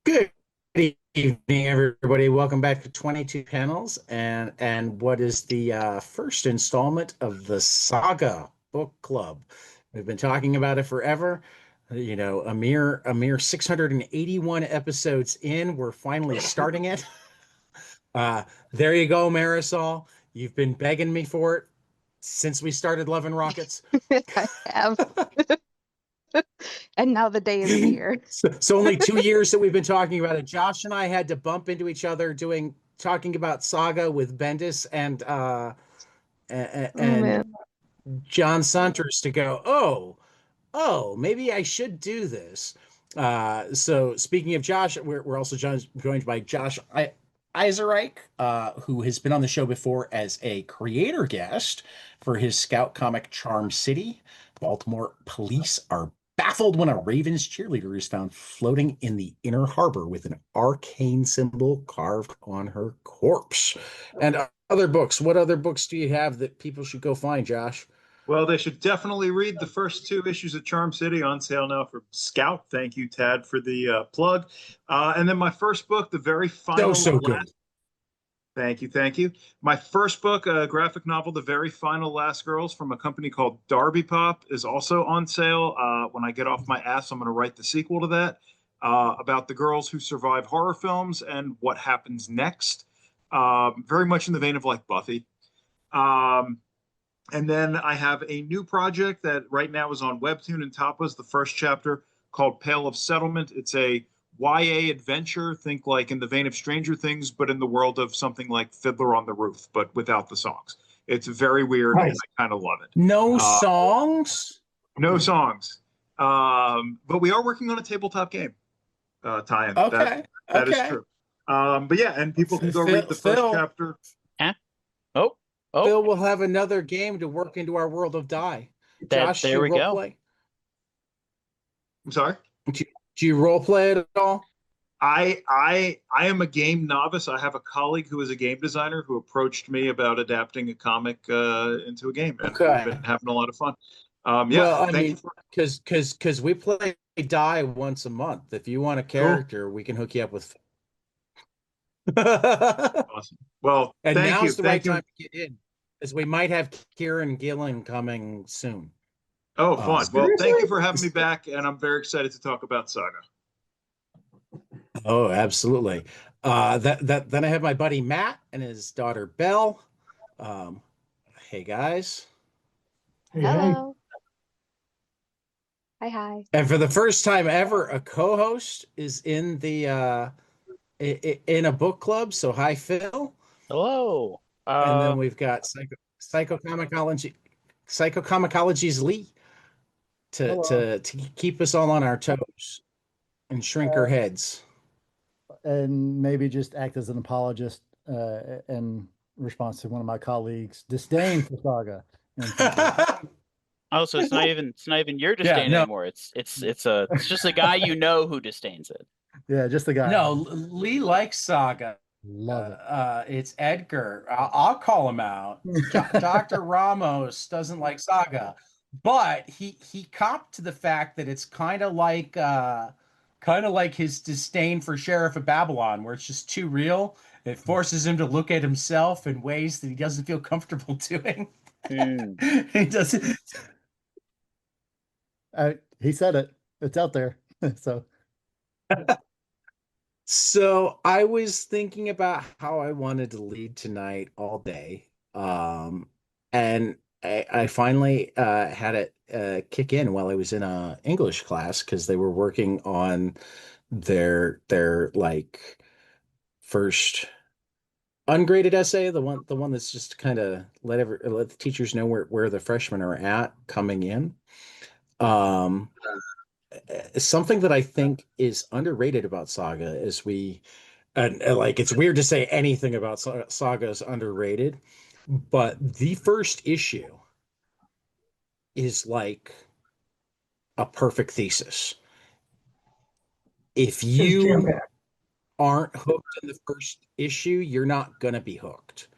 Good evening, everybody. Welcome back to 22 Panels and what is the first installment of the Saga Book Club. We've been talking about it forever. A mere 681 episodes in, we're finally starting it. Uh, there you go, Marisol. You've been begging me for it since we started Love and Rockets. I have. And now the day is near. So only 2 years that we've been talking about it. Josh and I had to bump into each other talking about Saga with Bendis Oh and man. John Saunders to go, maybe I should do this. So speaking of Josh, we're also joined by Josh Eiserike, who has been on the show before as a creator guest for his Scout comic Charm City. Baltimore police are baffled when a Ravens cheerleader is found floating in the inner harbor with an arcane symbol carved on her corpse. And other books. What other books do you have that people should go find, Josh? Well, they should definitely read the first two issues of Charm City on sale now for Scout. Thank you, Tad, for the plug. And then my first book, the very So, final so good. last. Thank you, thank you. My first book, a graphic novel, The Very Final Last Girls, from a company called Darby Pop, is also on sale. When I get off my ass, I'm going to write the sequel to that about the girls who survive horror films and what happens next. Very much in the vein of like Buffy. Um, and then I have a new project that right now is on Webtoon and Tapas, the first chapter called Pale of Settlement. It's a YA adventure, think like in the vein of Stranger Things, but in the world of something like Fiddler on the Roof, but without the songs. It's very weird and Nice. I kind of love it. No Uh, songs? no songs. But we are working on a tabletop game tie-in. Okay. That is Okay. true. But yeah, and people can go read Phil, the first Phil, chapter. Huh? Oh, Phil oh, will have another game to work into our world of die. that Josh, do there you we role go. play? I'm sorry. Do you role play it at all? I am a game novice. I have a colleague who is a game designer who approached me about adapting a comic into a game, and we've Okay. been having a lot of fun. Well, I Thank you mean, for because we play die once a month. If you want a cool, character, we can hook you up with. awesome. Well, And now's the right thank you. time to get in, as we might have Kieran Gillen coming soon. Oh, Um, fun. Well, thank you Seriously? for having me back, and I'm very excited to talk about Saga. oh, absolutely. That then I have my buddy Matt and his daughter Belle. Um, hey guys. Hello. Hi, hi. And for the first time ever, a co-host is in the in a book club. So hi, Phil. Hello. And then we've got Psychocomicology, Psychocomicology's Lee to Hello. keep us all on our toes and shrink our Uh, heads. and maybe just act as an apologist in response to one of my colleagues' disdain for Saga in future. Oh, so it's not even your Yeah, disdain no, anymore. It's just a guy you know who disdains it. Yeah, just the guy. no. Lee likes Saga. Love it. It's Edgar. I'll call him out. Dr. Ramos doesn't like Saga, but he copped to the fact that it's kind of like his disdain for Sheriff of Babylon, where it's just too real. It forces him to look at himself in ways that he doesn't feel comfortable doing. Hmm. He doesn't. He said it. It's out there. So So I was thinking about how I wanted to lead tonight all day. And I finally had it kick in while I was in a English class because they were working on their like first ungraded essay, the one that's just kind of let the teachers know where the freshmen are at coming in. Um, Something that I think is underrated about Saga is like it's weird to say anything about Saga is underrated, but the first issue is like a perfect thesis. If it's jam you packed. aren't hooked in the first issue, you're not gonna be hooked.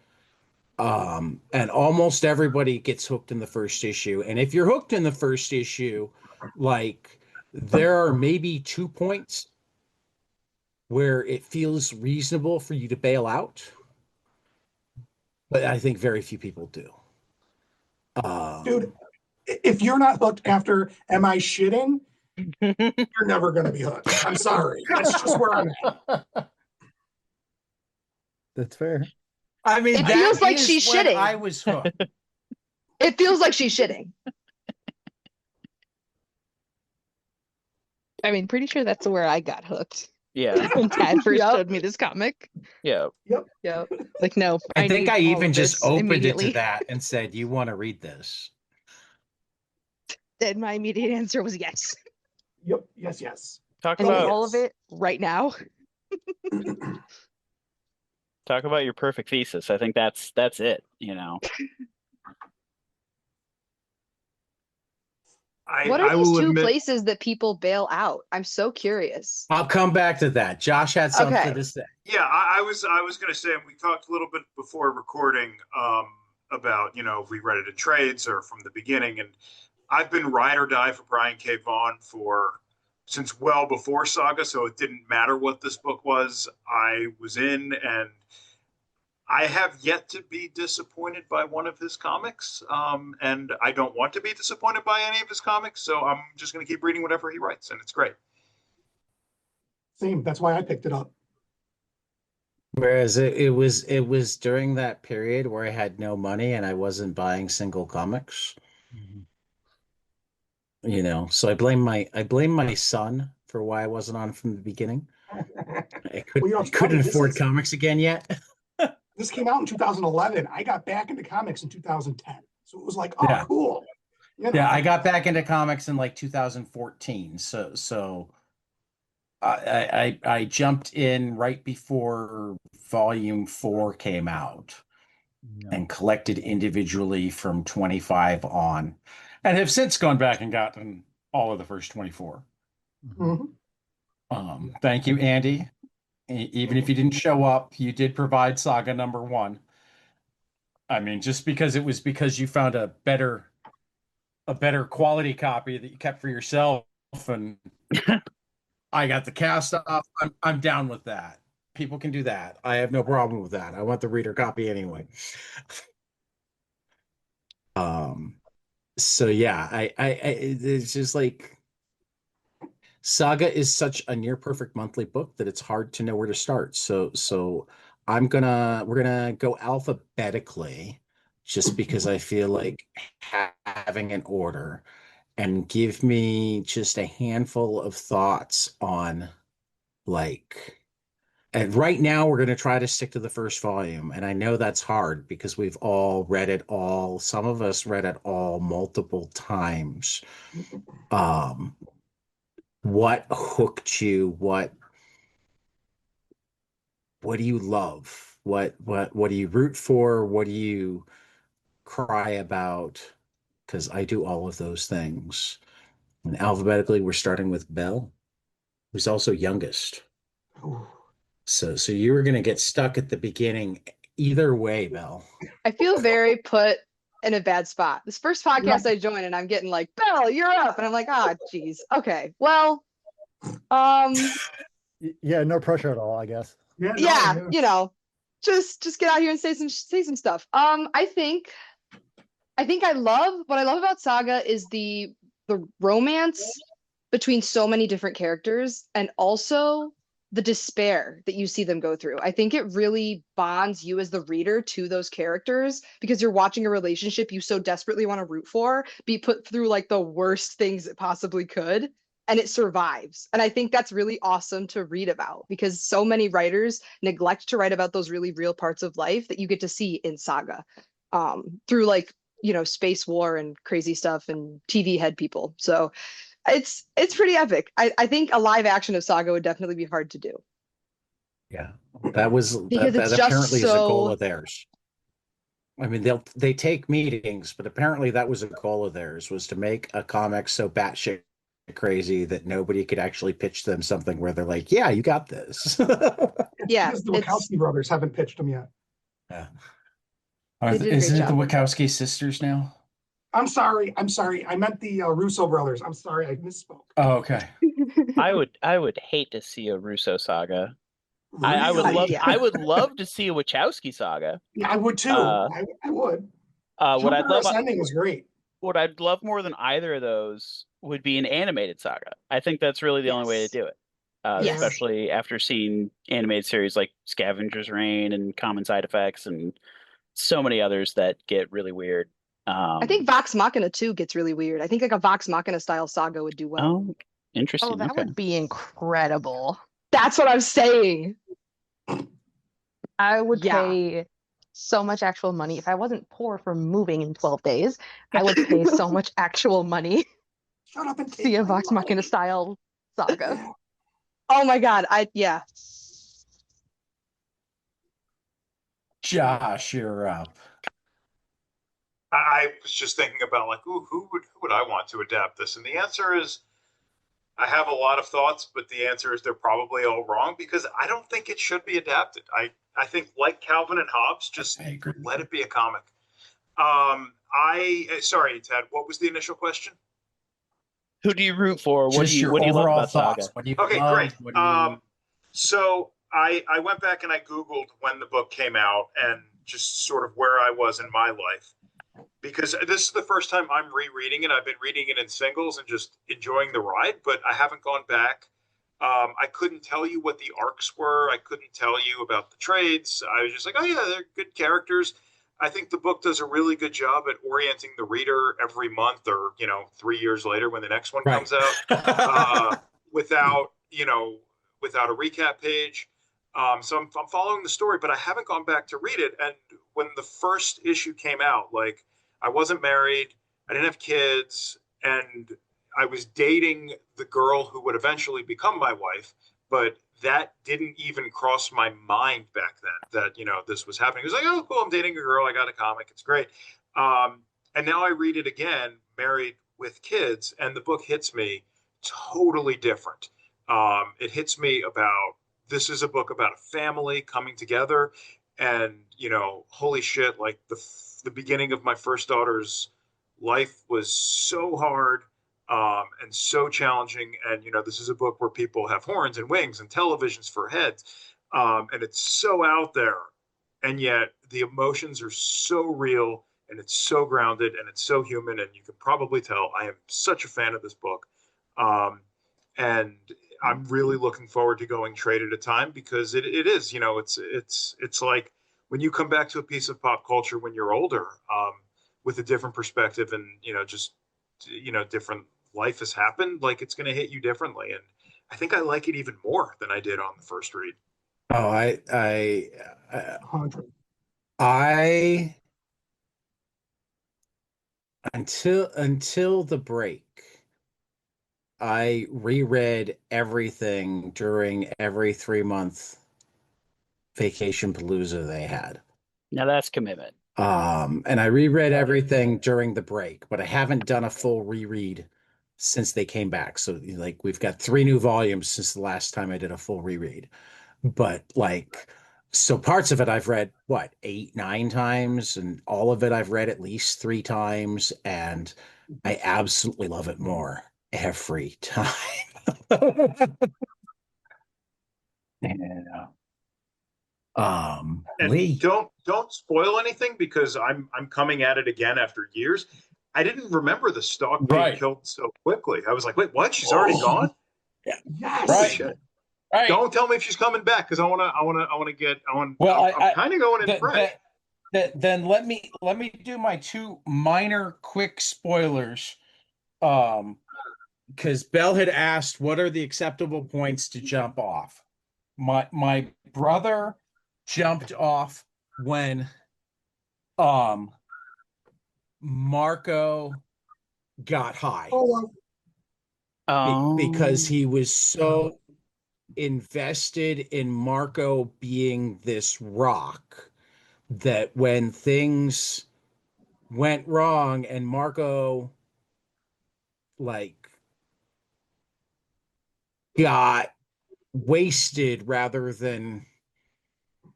And almost everybody gets hooked in the first issue. And if you're hooked in the first issue, like there are maybe 2 points where it feels reasonable for you to bail out, but I think very few people do. Dude, if you're not hooked after Am I Shitting, you're never going to be hooked. I'm sorry. That's just where I'm at. That's fair. I mean, It that feels like is she's when shitting. I was hooked. It feels like she's shitting. I mean, pretty sure that's where I got hooked Yeah. when Dad first Yep. showed me this comic. Yeah. Yep. Like, no, I think need I all even of just this opened it to immediately. that and said, "You want to read this?" And my immediate answer was yes. Yep. Yes, yes. Talk I need about all of it right now. talk about your perfect thesis. I think that's it, you know. What are I these will two admit, places that people bail out? I'm so curious. I'll come back to that. Josh had something Okay. to say. yeah, I was going to say, and we talked a little bit before recording about, if we read it in trades or from the beginning. And I've been ride or die for Brian K. Vaughan since well before Saga, so it didn't matter what this book was. I was in, and I have yet to be disappointed by one of his comics, and I don't want to be disappointed by any of his comics, so I'm just going to keep reading whatever he writes, and it's great. Same. That's why I picked it up. Whereas it was during that period where I had no money and I wasn't buying single comics. So I blame my son for why I wasn't on from the beginning. I Well, it's couldn't funny, afford comics again yet. this came out in 2011. I got back into comics in 2010. So it was like, oh, Yeah. cool. Yeah, I got back into comics in like 2014. So I jumped in right before Volume 4 came out and collected individually from 25 on, and have since gone back and gotten all of the first 24. Thank you, Andy. Even if you didn't show up, you did provide Saga #1. I mean, just because you found a better quality copy that you kept for yourself, and I got the cast off. I'm down with that. People can do that. I have no problem with that. I want the reader copy anyway. So yeah, it's just like Saga is such a near perfect monthly book that it's hard to know where to start. So we're gonna go alphabetically just because I feel like having an order, and give me just a handful of thoughts on and right now we're going to try to stick to the first volume. And I know that's hard because we've all read it all. Some of us read it all multiple times. What hooked you? What do you love? What do you root for? What do you cry about? Because I do all of those things. And alphabetically, we're starting with Belle, who's also youngest. So you were going to get stuck at the beginning either way, Belle. I feel very put in a bad spot. This first podcast I joined, and I'm getting like, Belle, you're up. And I'm like, ah, geez. Okay. Well, yeah, no pressure at all, I guess. Yeah, just get out here and say some stuff. I think I love what I love about Saga is the romance between so many different characters, and also the despair that you see them go through. I think it really bonds you as the reader to those characters, because you're watching a relationship you so desperately want to root for be put through like the worst things it possibly could, and it survives. And I think that's really awesome to read about, because so many writers neglect to write about those really real parts of life that you get to see in Saga, through like, space war and crazy stuff and TV head people. So it's pretty epic. I think a live action of Saga would definitely be hard to do. Yeah, that Because it's just apparently is a goal so of theirs. I mean, they take meetings, but apparently that was a goal of theirs, was to make a comic so batshit crazy that nobody could actually pitch them something where they're like, "Yeah, you got this." Yeah, Because the Wachowski brothers haven't pitched them yet. Yeah. They did a great Isn't it the job. Wachowski sisters now? I'm sorry. I meant the Russo brothers. I'm sorry, I misspoke. Oh, okay. I would hate to see a Russo saga. I would Really? love Yeah. I would love to see a Wachowski saga. Yeah, I would too. Uh, I would. what I'd Jupiter love Ascending was great. what I'd love more than either of those would be an animated saga. I think that's really the only way to Yes. do it. Yes. Especially after seeing animated series like Scavenger's Reign and Common Side Effects and so many others that get really weird. I think Vox Machina too gets really weird. I think like a Vox Machina style saga would do well. Oh, Oh, interesting. that Okay. would be incredible. That's what I'm saying. I would Yeah. pay so much actual money. If I wasn't poor for moving in 12 days, I would pay so much actual money Shut up and to take see a my Vox money. Machina style saga. Oh my God. Yeah. Josh, you're up. I was just thinking about like, ooh, who would I want to adapt this? And the answer is, I have a lot of thoughts, but the answer is they're probably all wrong because I don't think it should be adapted. I think like Calvin and Hobbes, just I agree. let it be a comic. Sorry, Ted, what was the initial question? Who do you root for? Just your what do you love overall about thoughts. Saga? What do you Okay, love? great. What do you... So I went back and I Googled when the book came out and just sort of where I was in my life. Because this is the first time I'm rereading it. I've been reading it in singles and just enjoying the ride, but I haven't gone back. I couldn't tell you what the arcs were. I couldn't tell you about the trades. I was just like, oh yeah, they're good characters. I think the book does a really good job at orienting the reader every month or, 3 years later when the next one Right. comes out, without a recap page. So I'm following the story, but I haven't gone back to read it. And when the first issue came out, like I wasn't married, I didn't have kids, and I was dating the girl who would eventually become my wife, but that didn't even cross my mind back then that, this was happening. It was like, oh, cool, I'm dating a girl. I got a comic. It's great. And now I read it again, married with kids, and the book hits me totally different. It hits me about, this is a book about a family coming together and, holy shit, like the beginning of my first daughter's life was so hard. And so challenging. And, this is a book where people have horns and wings and televisions for heads. And it's so out there. And yet the emotions are so real and it's so grounded and it's so human. And you can probably tell I am such a fan of this book. And I'm really looking forward to going trade at a time because it is, it's like when you come back to a piece of pop culture when you're older, with a different perspective and, just, different life has happened, like it's going to hit you differently. And I think I like it even more than I did on the first read. Oh, I until the break, I reread everything during every 3-month vacation palooza they had. Now that's commitment. And I reread everything during the break, but I haven't done a full reread since they came back. So like we've got 3 new volumes since the last time I did a full reread. But like, so parts of it I've read, what, 8, 9 times, and all of it I've read at least 3 times, and I absolutely love it more every time. Yeah. And Lee. don't spoil anything because I'm coming at it again after years. I didn't remember the stalk being Right. killed so quickly. I was like, wait, what? She's already gone? Yes. Right. Shit. Right. Don't tell me if she's coming back because I'm kind of going in fresh. Then let me do my 2 minor quick spoilers. Because Belle had asked what are the acceptable points to jump off. My brother jumped off when Marco got high. Because he was so invested in Marco being this rock that when things went wrong and Marco like got wasted rather than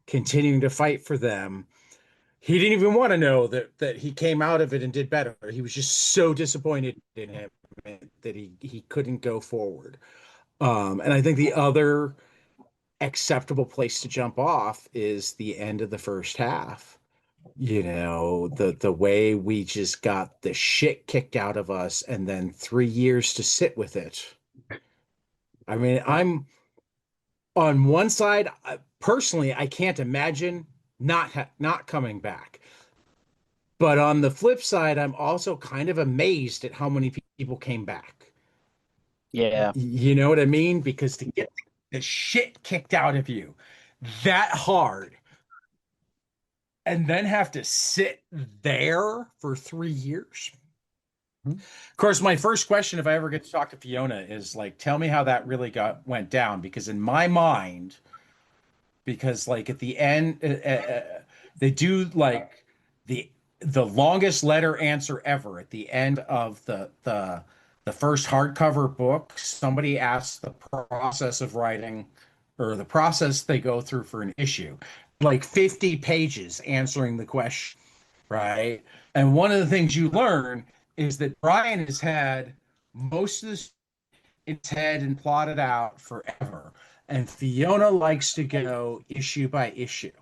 continuing to fight for them, he didn't even want to know that he came out of it and did better. He was just so disappointed in him that he couldn't go forward. And I think the other acceptable place to jump off is the end of the first half. You know, the way we just got the shit kicked out of us and then 3 years to sit with it. I mean, I'm on one side, personally, I can't imagine not coming back. But on the flip side, I'm also kind of amazed at how many people came back. Yeah. You know what I mean? Because to get the shit kicked out of you that hard and then have to sit there for 3 years. Of course, my first question, if I ever get to talk to Fiona, is like, tell me how that really went down. Because in my mind, because like at the end, they do like the the longest letter answer ever at the end of the first hardcover book. Somebody asks the process of writing or the process they go through for an issue, like 50 pages answering the question, right? And one of the things you learn is that Brian has had most of this in his head and plotted out forever. And Fiona likes to go issue by issue,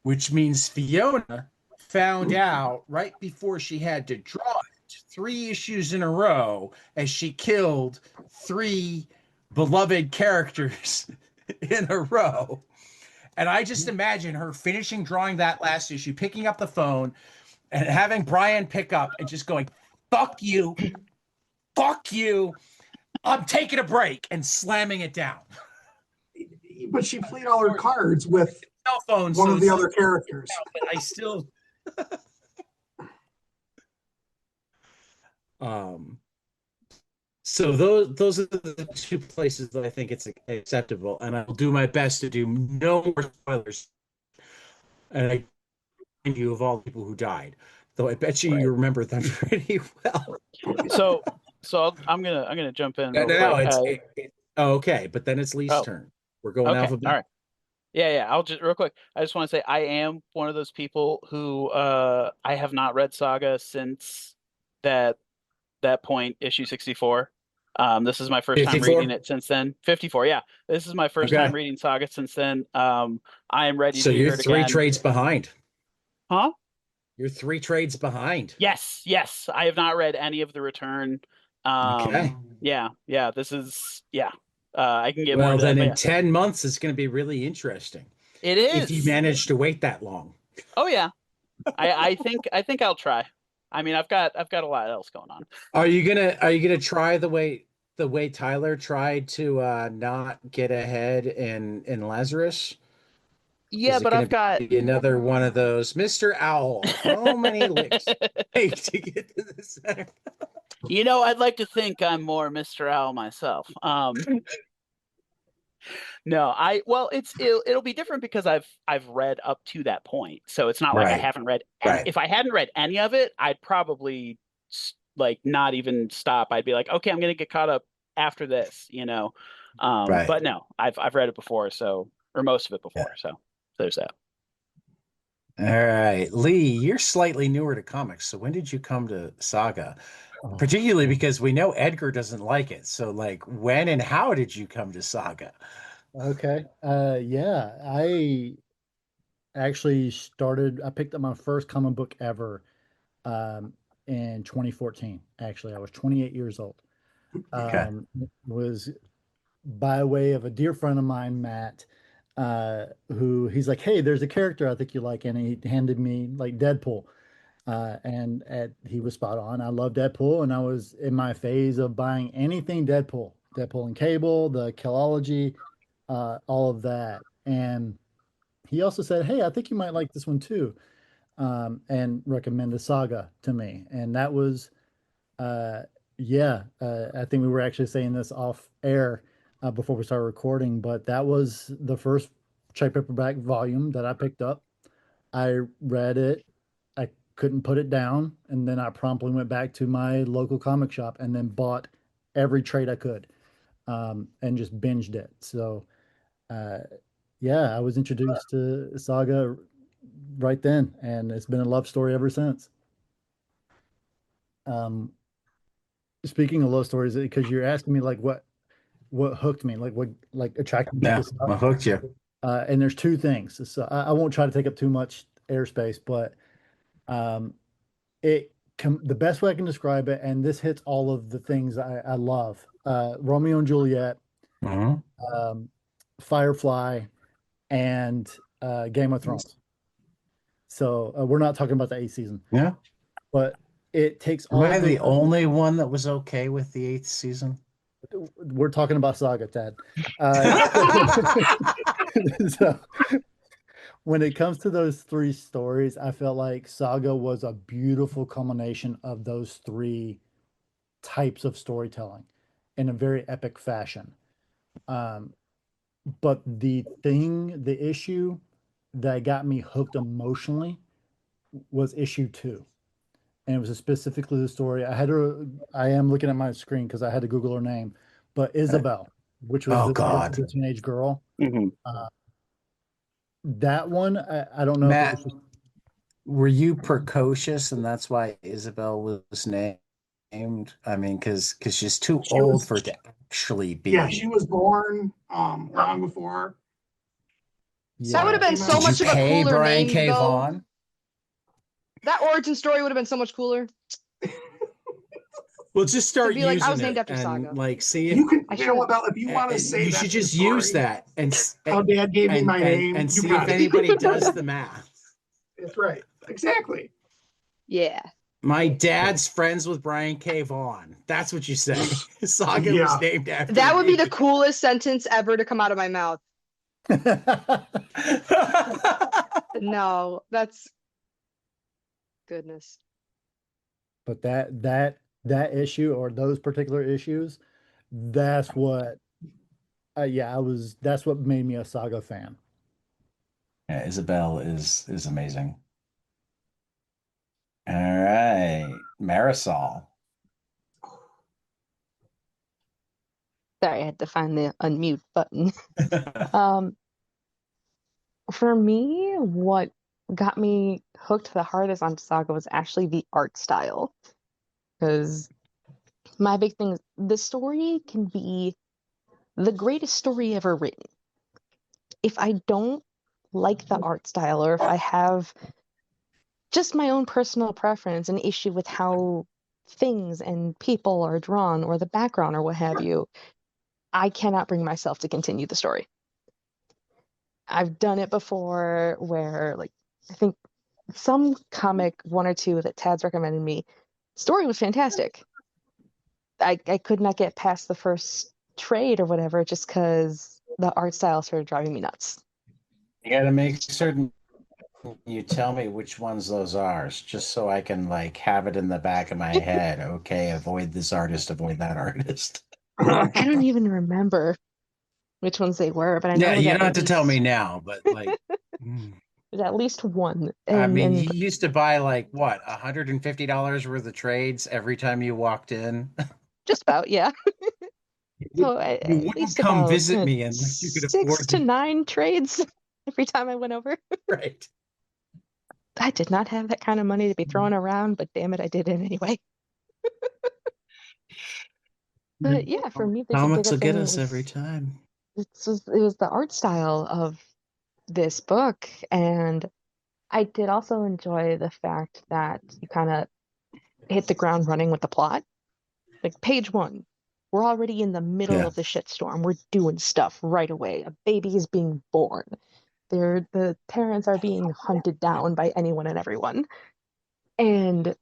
which means Fiona found out right before she had to draw it 3 issues in a row as she killed 3 beloved characters in a row. And I just imagine her finishing drawing that last issue, picking up the phone and having Brian pick up and just going, fuck you, fuck you. I'm taking a break and slamming it down. But she played all her cards with Cell phone, one so of the other characters. I still so those are the two places that I think it's acceptable, and I'll do my best to do no more spoilers. And I remind you of all the people who died, though I bet you remember them pretty well. I'm gonna jump in No, real quick. Okay, but then it's Lee's turn. We're going Okay, alphabetical. all right. Yeah. I'll just real quick. I just want to say I am one of those people who I have not read Saga since that point, issue 64. This is my first time 54? reading it since then. 54, yeah. This is my first time Okay. reading Saga since then. I am ready So to you're hear it 3 again. trades behind. Huh? You're 3 trades behind. Yes. I have not read any of the Return. Okay. Yeah. This is I can get more Well, to that. then But in yeah, 10 months, it's going to be really interesting it if you is. manage to wait that long. Oh yeah. I think I'll try. I mean, I've got a lot else going on. Are you gonna try the way Tyler tried to not get ahead in Lazarus? Yeah, Is it but gonna I've got be another one of those, Mr. Owl? How many licks take to get to the center? I'd like to think I'm more Mr. Owl myself. No, it'll be different because I've read up to that point. So it's not like I Right. haven't read Right. if I hadn't read any of it, I'd probably like not even stop. I'd be like, okay, I'm gonna get caught up after this, Right. But no, I've read it before, or most of it before, Yeah. so there's that. All right, Lee, you're slightly newer to comics, so when did you come to Saga? Particularly because we know Edgar doesn't like it. So, like, when and how did you come to Saga? Okay. Yeah, I actually I picked up my first comic book ever in 2014. Actually, I was 28 years old. Okay. It was by way of a dear friend of mine, Matt, who he's like, hey, there's a character I think you like, and he handed me like Deadpool. He was spot on. I love Deadpool, and I was in my phase of buying anything Deadpool and Cable, the Killology, all of that. And he also said, "Hey, I think you might like this one too," and recommended Saga to me. And that was, uh, yeah, I think we were actually saying this off air before we started recording, but that was the first trade paperback volume that I picked up. I read it. I couldn't put it down, and then I promptly went back to my local comic shop and then bought every trade I could, and just binged it. So, uh, yeah, I was introduced to Saga right then, and it's been a love story ever since. Um, Speaking of love stories, because you're asking me like what hooked me, like what like attracted me Yeah, to stuff. what hooked you? And there's two things. So I won't try to take up too much airspace, but um, the best way I can describe it, and this hits all of the things I love. Romeo and Juliet, Mhm. um, Firefly, and Game of Thrones. So we're not talking about the eighth season, Yeah. but it takes Am all I of the those. only one that was okay with the eighth season? We're talking about Saga, Ted. So when it comes to those three stories, I felt like Saga was a beautiful culmination of those three types of storytelling in a very epic fashion. Um, but the issue that got me hooked emotionally was issue two. And it was specifically the story. I am looking at my screen because I had to Google her name, but Isabel, which was Oh the God. teenage girl. Hmm. Uh, that one, I don't know if it was Matt, just, were you precocious and that's why Isabel was named? I mean, because she's too She old was, for it to actually yeah, she be. was born long before That would yeah. have Saga been came so Did out. you much of a pay cooler Brian name, K. though. Vaughan? That origin story would have been so much cooler Well, just to start be like, I using was named it after and Saga. like see if You can, I you know should. what, Bella, if you want to say you should that's the just use story, that how Dad gave me my and name, you see if got it. anybody does the math. That's right. Exactly. Yeah. My dad's friends with Brian K. Vaughan. That's what you say. Saga was Yeah. named after That would be the me. coolest sentence ever to come out of my mouth. No, that's goodness. But that issue or those particular issues, that's what yeah, that's what made me a Saga fan. Yeah, Isabel is amazing. All right, Marisol. Sorry, I had to find the unmute button. Um, for me, what got me hooked the hardest on Saga was actually the art style. Because my big thing is the story can be the greatest story ever written. If I don't like the art style, or if I have just my own personal preference, an issue with how things and people are drawn, or the background, or what have you, I cannot bring myself to continue the story. I've done it before where, like, I think some comic, one or two that Tad's recommended me, story was fantastic. I could not get past the first trade or whatever just because the art style started driving me nuts. You got to make certain you tell me which ones those are, just so I can like have it in the back of my head. Okay, avoid this artist, avoid that artist. I don't even remember which ones they were, but I know Yeah, it was you at don't have to tell me least now, but like, it was at least one. I mean, And you used to buy like what, $150 worth of trades every time you walked in. just about, yeah. So You at wouldn't least come about visit me unless you could six afford to the nine trades every time I went over. right. I did not have that kind of money to be throwing around, but damn it, I did it anyway. But yeah, for me, the Comics will biggest get thing us every was time. it was the art style of this book, and I did also enjoy the fact that you kind of hit the ground running with the plot. Like page one, we're already in the middle Yeah. of the shitstorm. We're doing stuff right away. A baby is being born. The parents are being hunted down by anyone and everyone. And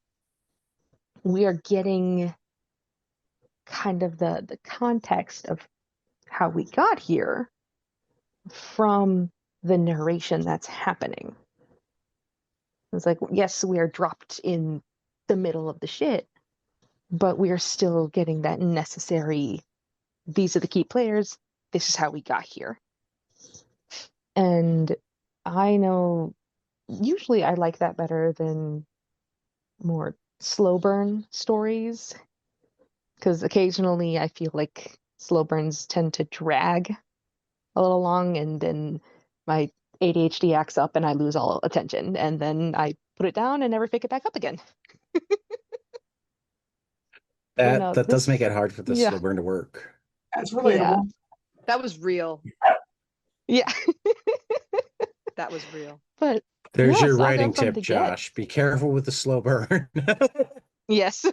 we are getting kind of the context of how we got here from the narration that's happening. It's like, yes, we are dropped in the middle of the shit, but we are still getting that necessary, these are the key players, this is how we got here. And I know usually I like that better than more slow burn stories, because occasionally I feel like slow burns tend to drag a little long, and then my ADHD acts up and I lose all attention, and then I put it down and never pick it back up again. But no, That does make this, it hard for the yeah, slow burn to work. That's yeah, relatable. That was real. yeah. That was real. But There's yeah, your Saga writing from tip, the get. Josh. Be careful with the slow burn. Yes.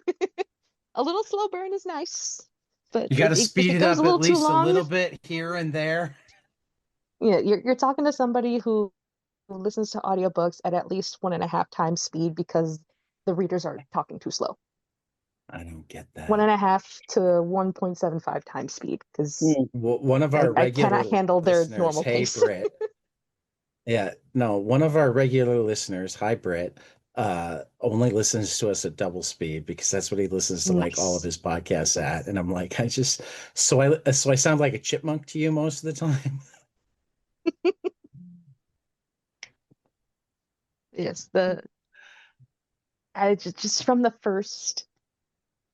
A little slow burn is nice, but You got to if speed it it goes a up at little too least a little long, bit here and there. yeah, you're talking to somebody who listens to audiobooks at least 1.5 times speed because the readers are talking too slow. I don't get that. 1.5 to 1.75 times speed because Well, one of our I regular cannot handle their listeners, normal hey pace. Britt. Yeah, no, one of our regular listeners, hi Britt, only listens to us at double speed because that's what he listens to like all of Nice. his podcasts at. And I'm like, so I sound like a chipmunk to you most of the time. Yes, I just from the first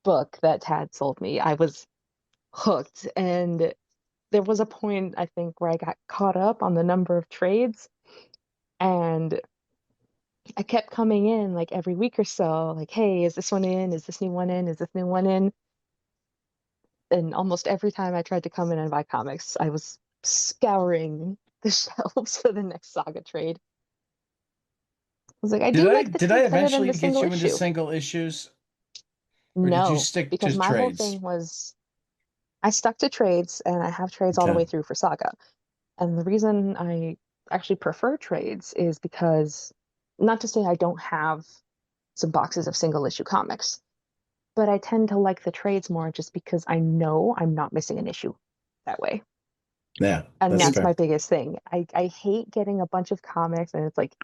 book that Tad sold me, I was hooked. And there was a point, I think, where I got caught up on the number of trades, and I kept coming in like every week or so, like, hey, is this one in? Is this new one in? Is this new one in? And almost every time I tried to come in and buy comics, I was scouring the shelves for the next Saga trade. I was like, I do like the Did I trades better than eventually the get single you into issue. single issues, or did you No, stick because to my whole trades? thing was I stuck to trades and I have trades all the Okay. way through for Saga. And the reason I actually prefer trades is because, not to say I don't have some boxes of single issue comics, but I tend to like the trades more just because I know I'm not missing an issue that way. Yeah, And that's that's fair. my biggest thing. I hate getting a bunch of comics and it's like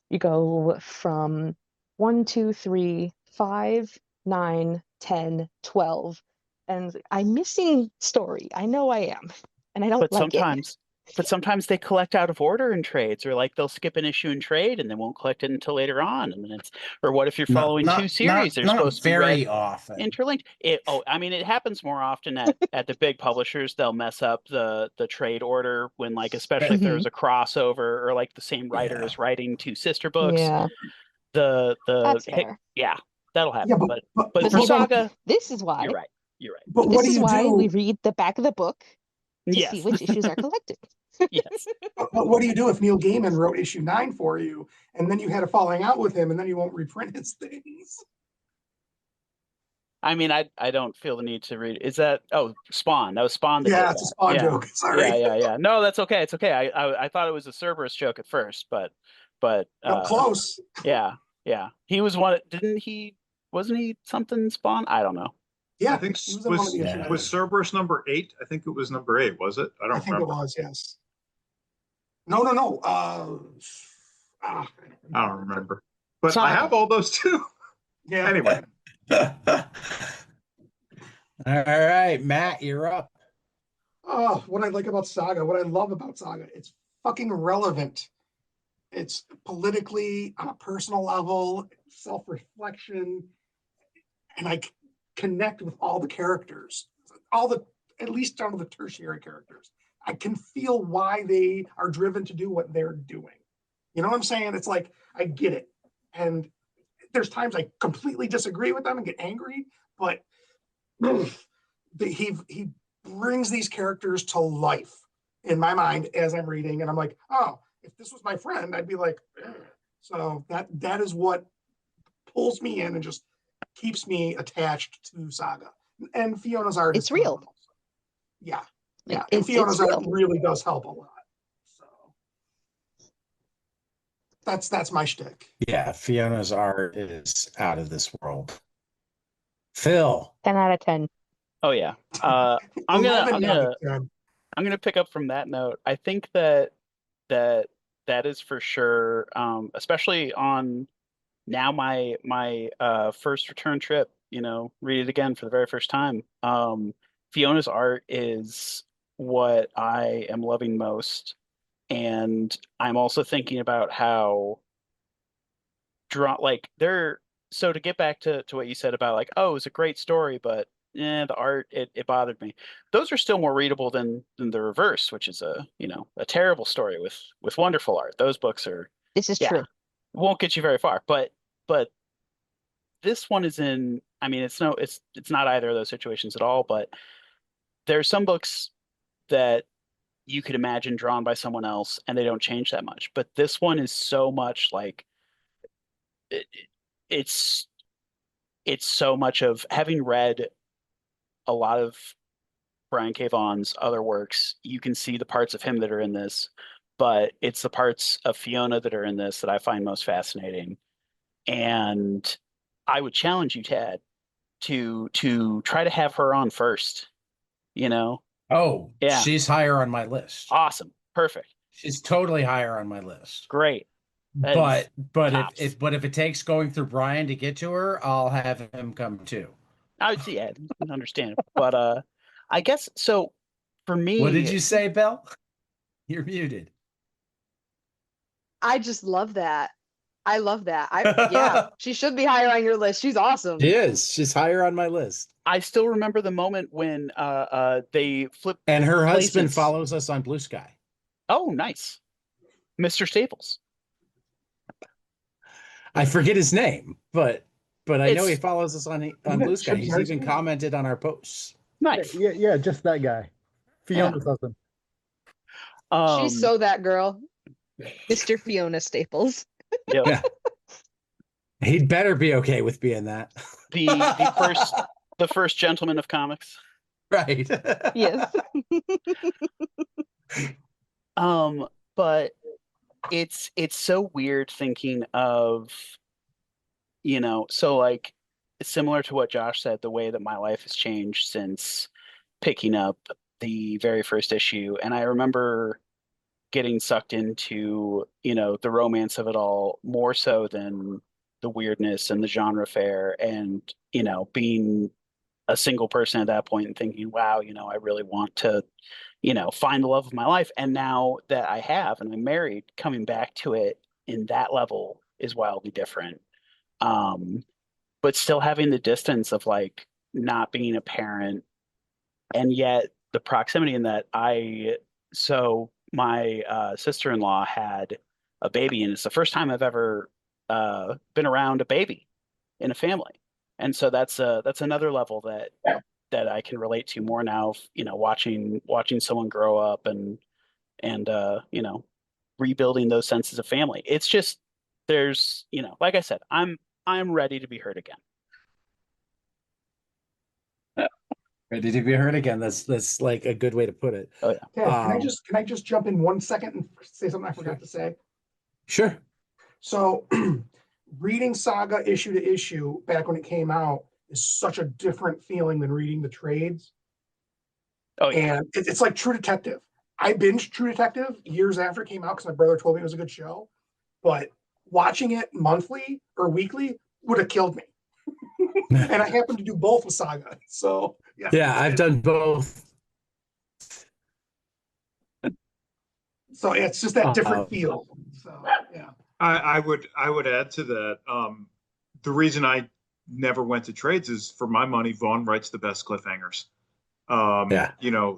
you go from 1, 2, 3, 5, 9, 10, 12, and I'm missing story. I know I am, and I don't But like it. sometimes they collect out of order in trades, or like they'll skip an issue in trade and they won't collect it until later on. And then it's, or what if you're following two series? They're Not supposed to be very read often. interlinked. I mean, it happens more often at the big publishers. They'll mess up the trade order when, like, especially if Mhm. there's a crossover or like the same writer Yeah. is writing two sister books. Yeah, The that's fair. yeah, that'll happen. Yeah, But But for see, then, Saga, this is why. you're right. You're right. but what This do is you why we do? read the back of the book to see Yes. which issues are collected. Yes. But what do you do if Neil Gaiman wrote issue 9 for you, and then you had a falling out with him, and then you won't reprint his things? I mean, I don't feel the need to read. Is that Spawn? That was Spawn that Yeah, did it's a that. Spawn Yeah, joke. Sorry. yeah. No, that's okay. It's okay. I thought it was a Cerberus joke at first, but No, close. yeah. He was one. Didn't he? Wasn't he something Spawn? I don't know. Yeah, I think he was in one of the issues. was Cerberus number 8? I think it was number 8, was it? I I don't think it remember. was, yes. No. I don't remember. But I Saga. have all those too. Yeah. Anyway, All right, Matt, you're up. Oh, what I like about Saga, what I love about Saga, it's fucking relevant. It's politically, on a personal level, self-reflection, and I connect with all the characters, at least down to the tertiary characters. I can feel why they are driven to do what they're doing. You know what I'm saying? It's like, I get it. And there's times I completely disagree with them and get angry, but he brings these characters to life in my mind as I'm reading, and I'm like, oh, if this was my friend, I'd be like, ugh. So that is what pulls me in and just keeps me attached to Saga. And Fiona's art It's is real. Yeah. Like, And it's Fiona's art real. really does help a lot. So that's my shtick. Yeah, Fiona's art is out of this world. Phil. 10 out of 10. Oh yeah. I'm 11 out of 10. gonna pick up from that note. I think that is for sure. Especially on now my first return trip. Read it again for the very first time. Fiona's art is what I am loving most, and I'm also thinking about how so to get back to what you said about, like, oh, it was a great story, but the art, it bothered me. Those are still more readable than the reverse, which is a terrible story with wonderful art. Those books are, This is yeah, true. won't get you very far. But this one is in, I mean, it's not either of those situations at all, but there are some books that you could imagine drawn by someone else and they don't change that much. But this one is so much like it, it's so much of, having read a lot of Brian K. Vaughan's other works, you can see the parts of him that are in this, but it's the parts of Fiona that are in this that I find most fascinating. And I would challenge you, Tad, to try to have her on first, you know? Oh, Yeah. she's higher on my list. Awesome. Perfect. She's totally higher on my list. Great. But tops. if it takes going through Brian to get to her, I'll have him come too. I would see, Ed, understand. But I guess so for me. What did you say, Bill? You're muted. I just love that. I love that. Yeah, she should be higher on your list. She's awesome. She is. She's higher on my list. I still remember the moment when they flip, and her places. Husband follows us on Blue Sky. Oh, nice. Mr. Staples. I forget his name, but I know he follows us on Blue Sky. He's even commented on our posts. Nice. Yeah, just that guy. Fiona's husband. She's so that girl. Mr. Fiona Staples. Yep. Yeah. He'd better be okay with being that. The first gentleman of comics. Right. Yes. But it's so weird thinking of, so like similar to what Josh said, the way that my life has changed since picking up the very first issue. And I remember getting sucked into, the romance of it all more so than the weirdness and the genre fare, and, being a single person at that point and thinking, wow, I really want to, find the love of my life. And now that I have, and I'm married, coming back to it in that level is wildly different. But still having the distance of like not being a parent, and yet the proximity in that my sister-in-law had a baby, and it's the first time I've ever been around a baby in a family. And so that's another level that I can relate to more now, watching someone grow up and rebuilding those senses of family. It's just, there's, like I said, I'm ready to be heard again. Ready to be heard again. That's like a good way to put it. Oh yeah. Yeah, can I just jump in 1 second and say something I forgot to say? Sure. So reading Saga issue to issue back when it came out is such a different feeling than reading the trades. Oh yeah. And it's like True Detective. I binged True Detective years after it came out because my brother told me it was a good show. But watching it monthly or weekly would have killed me. And I happen to do both with Saga. So yeah, I've done both. So it's just that different feel. So yeah. I would add to that. The reason I never went to trades is, for my money, Vaughan writes the best cliffhangers. Yeah.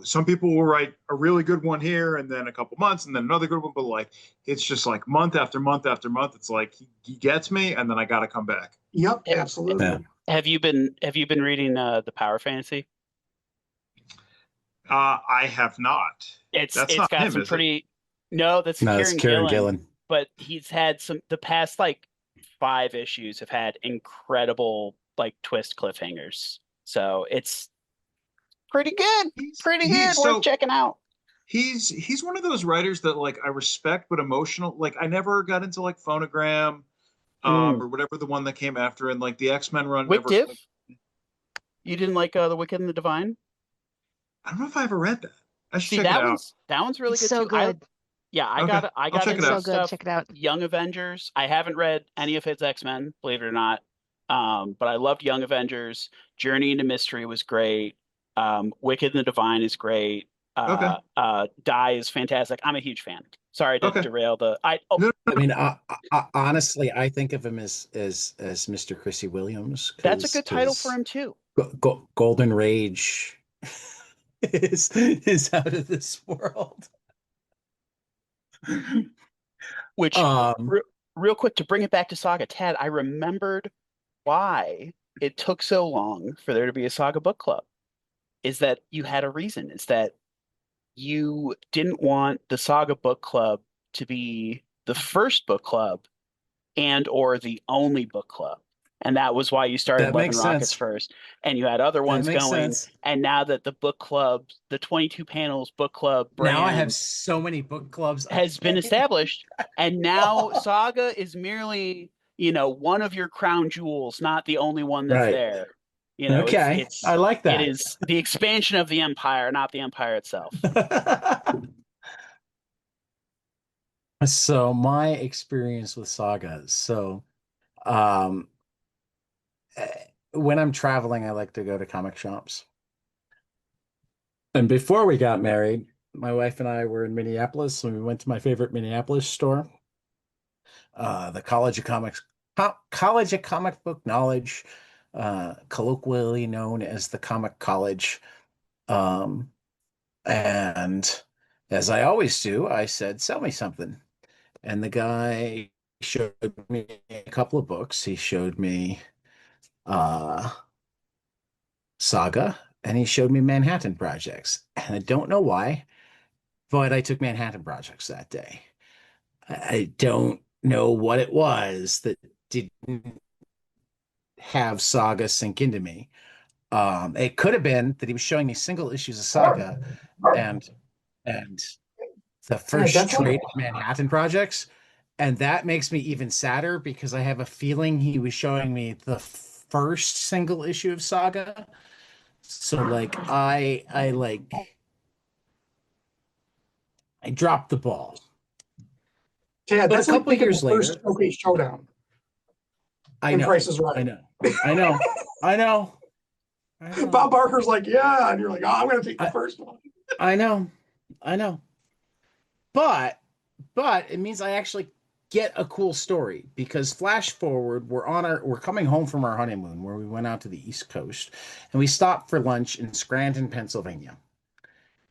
Some people will write a really good one here and then a couple months and then another good one, but like it's just like month after month after month. It's like he gets me, and then I got to come back. Yep, absolutely. Yeah. Have you been reading the Power Fantasy? I have not. It's not got him, some pretty. No, that's it's Kieran Gillen. But he's had the past like 5 issues have had incredible like twist cliffhangers. So it's pretty good. Worth checking out. He's one of those writers that like I respect, but emotional. Like I never got into like Phonogram, or whatever the one that came after, and like the X-Men run. Wick Div? You didn't like the Wicked and the Divine? I don't know if I ever read that. I should See, check it out. That one's really good So too. good. I got check it into out. So good. stuff. Check it out. Young Avengers. I haven't read any of his X-Men, believe it or not. But I loved Young Avengers. Journey into Mystery was great. Wicked and the Divine is great. Die is fantastic. I'm a huge fan. Sorry to derail the. I mean, honestly, I think of him as Mr. Chrissy Williams. That's a good title for him too. Golden Rage is out of this world. Which, Um, real quick, to bring it back to Saga, Tad, I remembered why it took so long for there to be a Saga book club. Is that you had a reason? Is that you didn't want the Saga book club to be the first book club and or the only book club. And that was why you started that Love and makes Rockets sense. first. And you had other That ones makes going. sense. And now that the book club, the 22 panels book club Now I have brand so many book clubs. has been established, and now Saga is merely, one of your crown jewels, not the only one that's Right. there. Okay. I like It that. is the expansion of the empire, not the empire itself. So my experience with Saga. So um when I'm traveling, I like to go to comic shops. And before we got married, my wife and I were in Minneapolis, and we went to my favorite Minneapolis store, the College of Comic Book Knowledge, colloquially known as the Comic College. Um, and as I always do, I said, "Sell me something." And the guy showed me a couple of books. He showed me uh, Saga, and he showed me Manhattan Projects. And I don't know why, but I took Manhattan Projects that day. I don't know what it was that didn't have Saga sink into me. It could have been that he was showing me single issues of Saga and and the Hey, first that's like trade of Manhattan Projects. And that makes me even sadder because I have a feeling he was showing me the first single issue of Saga. So like I dropped the ball. Chad, But a that's like couple picking the years first later, Showcase Showdown I and know, Price is I Right. know, I know, I know, I know, Bob Barker's like, yeah, and you're like, oh, I'm gonna take the I, first one. I know, I know. But it means I actually get a cool story because flash forward, we're coming home from our honeymoon where we went out to the East Coast and we stopped for lunch in Scranton, Pennsylvania.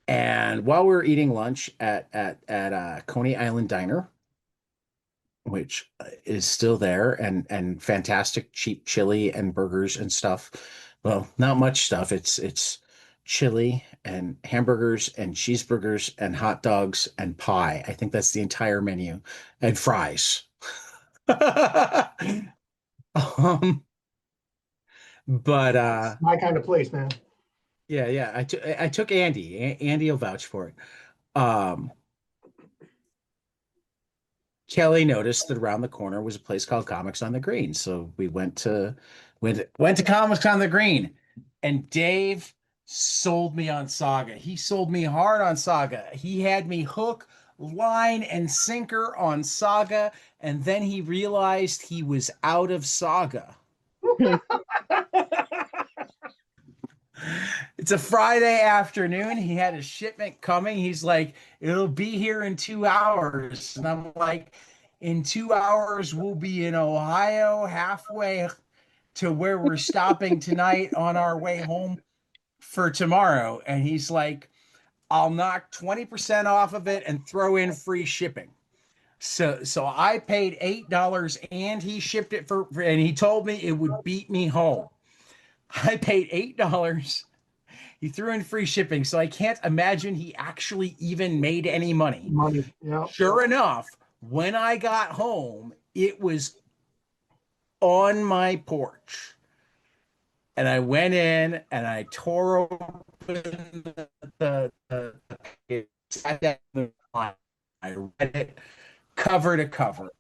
And while we were eating lunch at Coney Island Diner, which is still there, and fantastic cheap chili and burgers and stuff. Well, not much stuff. It's chili and hamburgers and cheeseburgers and hot dogs and pie. I think that's the entire menu and fries. Um, but It's my kind of place, man. yeah, I took Andy. Andy will vouch for it. Um, Kelly noticed that around the corner was a place called Comics on the Green. So we went to Comics on the Green. And Dave sold me on Saga. He sold me hard on Saga. He had me hook, line, and sinker on Saga, and then he realized he was out of Saga. It's a Friday afternoon. He had a shipment coming. He's like, it'll be here in 2 hours. And I'm like, in 2 hours, we'll be in Ohio, halfway to where we're stopping tonight on our way home for tomorrow. And he's like, I'll knock 20% off of it and throw in free shipping. So I paid $8 and he shipped it and he told me it would beat me home. I paid $8. He threw in free shipping, so I can't imagine he actually even made any money. Money, yeah. Sure enough, when I got home, it was on my porch. And I went in and I tore open it, sat down the line. I read it cover to cover.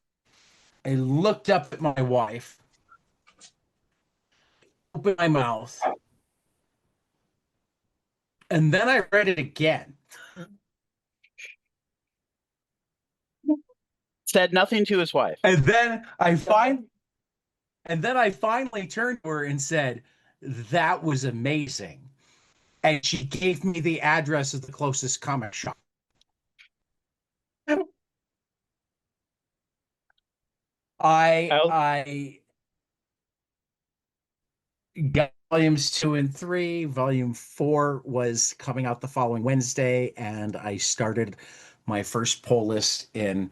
I looked up at my wife, opened my mouth, and then I read it again. Said nothing to his wife. And then I finally turned to her and said, "That was amazing." And she gave me the address of the closest comic shop. I I'll, I got volumes 2 and 3. Volume 4 was coming out the following Wednesday, and I started my first pull list in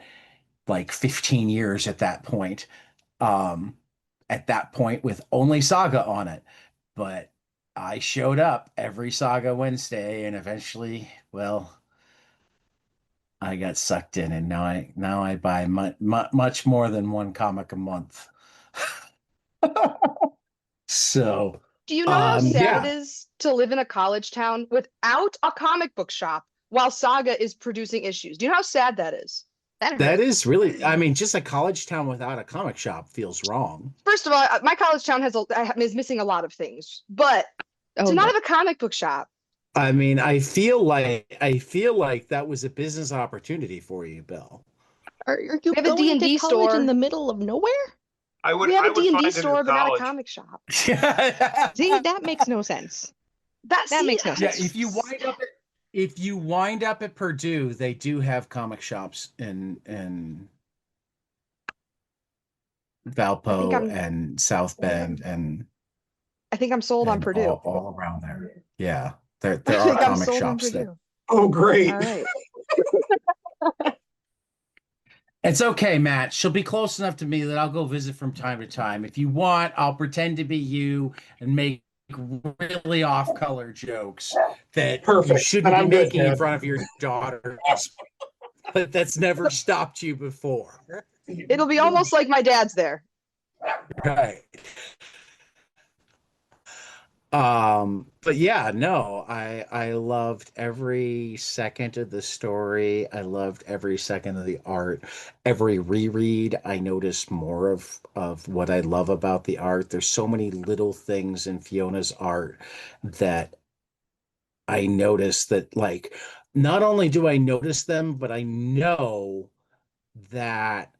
like 15 years at that point. Um, at that point with only Saga on it. But I showed up every Saga Wednesday, and eventually, well, I got sucked in, and now I buy much more than one comic a month. So, Do you know how sad it yeah, is to live in a college town without a comic book shop while Saga is producing issues? Do you know how sad that is? That that hurt. is really, I mean, just a college town without a comic shop feels wrong. First of all, my college town is missing a lot of things, but Oh, to not yeah. have a comic book shop, I mean, I feel like that was a business opportunity for you, Bill. Are you we have a going to D&D college in store. the middle of nowhere? We have I a would D&D find a new store, but not a college. comic shop. See, that makes no sense. That See, makes no Yeah, sense. if you wind up at Purdue, they do have comic shops in I think Valpo I'm and South Bend and I think I'm sold on Purdue. all around there. Yeah, there I are think I'm comic sold on shops that. Purdue. Oh, great. All right. It's okay, Matt. She'll be close enough to me that I'll go visit from time to time. If you want, I'll pretend to be you and make really off-color jokes that you Perfect. shouldn't And be I'm good, making in man. front of your daughters, but that's never stopped you before. It'll be almost like my dad's there. Right. But yeah, no, I loved every second of the story. I loved every second of the art. Every reread, I noticed more of what I love about the art. There's so many little things in Fiona's art that I notice that, like, not only do I notice them, but I know that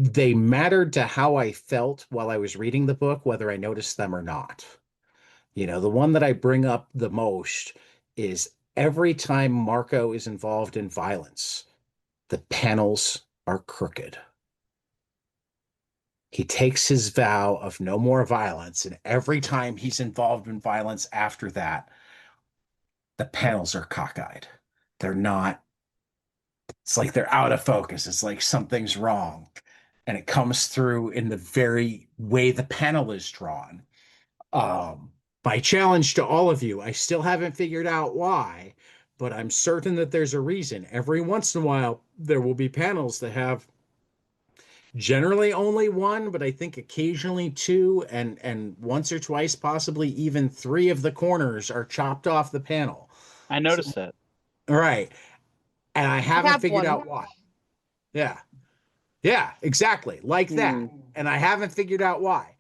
they mattered to how I felt while I was reading the book, whether I noticed them or not. The one that I bring up the most is every time Marco is involved in violence, the panels are crooked. He takes his vow of no more violence, and every time he's involved in violence after that, the panels are cockeyed. They're not, it's like they're out of focus. It's like something's wrong. And it comes through in the very way the panel is drawn. My challenge to all of you, I still haven't figured out why, but I'm certain that there's a reason. Every once in a while, there will be panels that have generally only one, but I think occasionally two, and once or twice, possibly even three of the corners are chopped off the panel. I noticed that. All right. And I haven't have figured one. out why. Yeah. Yeah, exactly. Like that. And I haven't figured out why.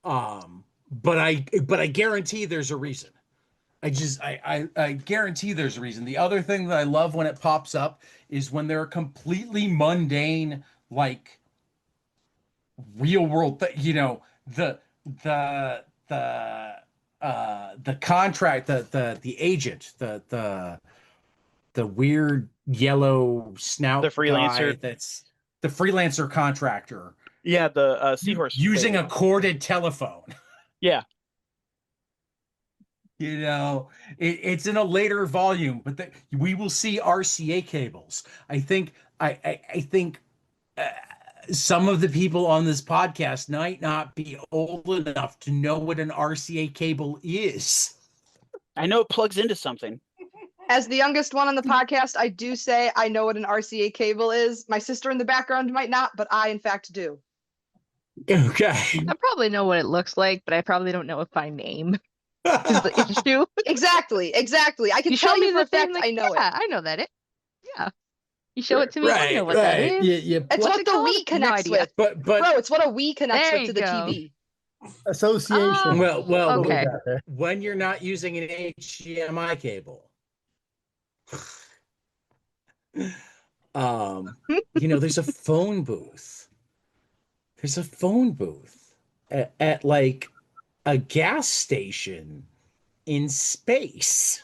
But I guarantee there's a reason. I guarantee there's a reason. The other thing that I love when it pops up is when they're completely mundane, like real world the the contract, the agent, the weird yellow snout The freelancer. guy that's the freelancer contractor. Yeah, the seahorse using lady. a corded telephone. Yeah. It's in a later volume, but we will see RCA cables. I think some of the people on this podcast might not be old enough to know what an RCA cable is. I know it plugs into something. As the youngest one on the podcast, I do say I know what an RCA cable is. My sister in the background might not, but I, in fact, do. Okay. I probably know what it looks like, but I probably don't know it by name. Is the issue. Exactly. I can You tell show me you for the a fact thing, like, I know yeah, it. I know that. Yeah. You show it to me, I know what that Right. is. It's What's what it the called? Wii connects No idea. with. But Bro, it's what a Wii connects There with to you the go. TV. Association. well, Okay. when you're not using an HDMI cable. There's a phone booth. There's a phone booth at like a gas station in space.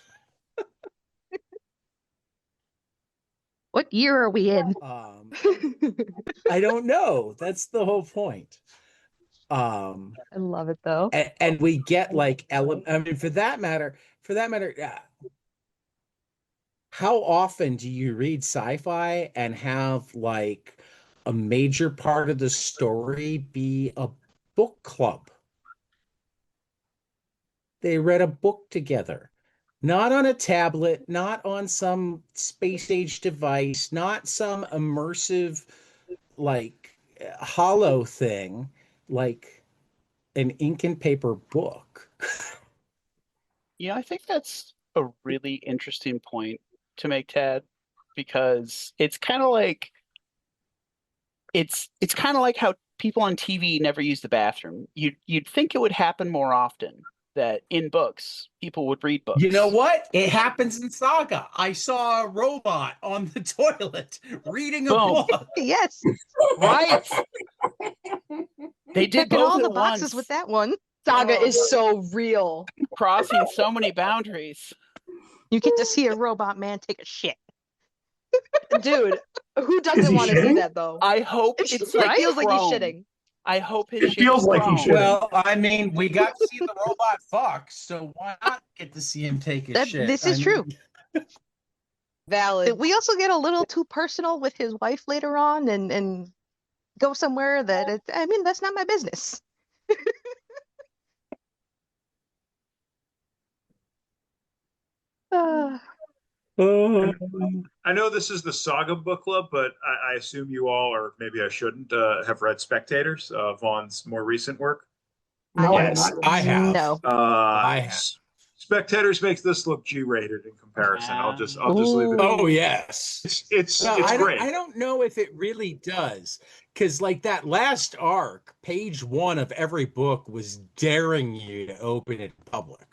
What year are we in? I don't know. That's the whole point. I love it though. And we get like I mean, for that matter, how often do you read sci-fi and have like a major part of the story be a book club? They read a book together, not on a tablet, not on some space age device, not some immersive, like hollow thing, like an ink and paper book. Yeah, I think that's a really interesting point to make, Ted, because it's kind of like how people on TV never use the bathroom. You'd think it would happen more often that in books people would read You know books. what? It happens in Saga. I saw a robot on the toilet reading a Boom. book. Yes, Right. They did checking both all the at boxes once, with that one. Saga Oh. is so real. crossing so many boundaries. You get to see a robot man take a shit. Dude, who Is doesn't he want to see shitting? that though? I hope It it's like feels like he's chrome. shitting. I hope his It shit feels is like he's chrome. shitting. Well, I mean, we got to see the robot fuck, so why not get to see him take his shit? This is true. Valid. We also get a little too personal with his wife later on, and go somewhere that I mean, that's not my business. I know this is the Saga book club, but I assume you all, or maybe I shouldn't, have read Spectators, Vaughn's more recent work. No, I have Yes, not. I have. No. I have. Spectators makes this look G-rated in comparison. I'll just leave it. Oh yes. It's No, great. I don't know if it really does. Because like that last arc, page one of every book was daring you to open it in public.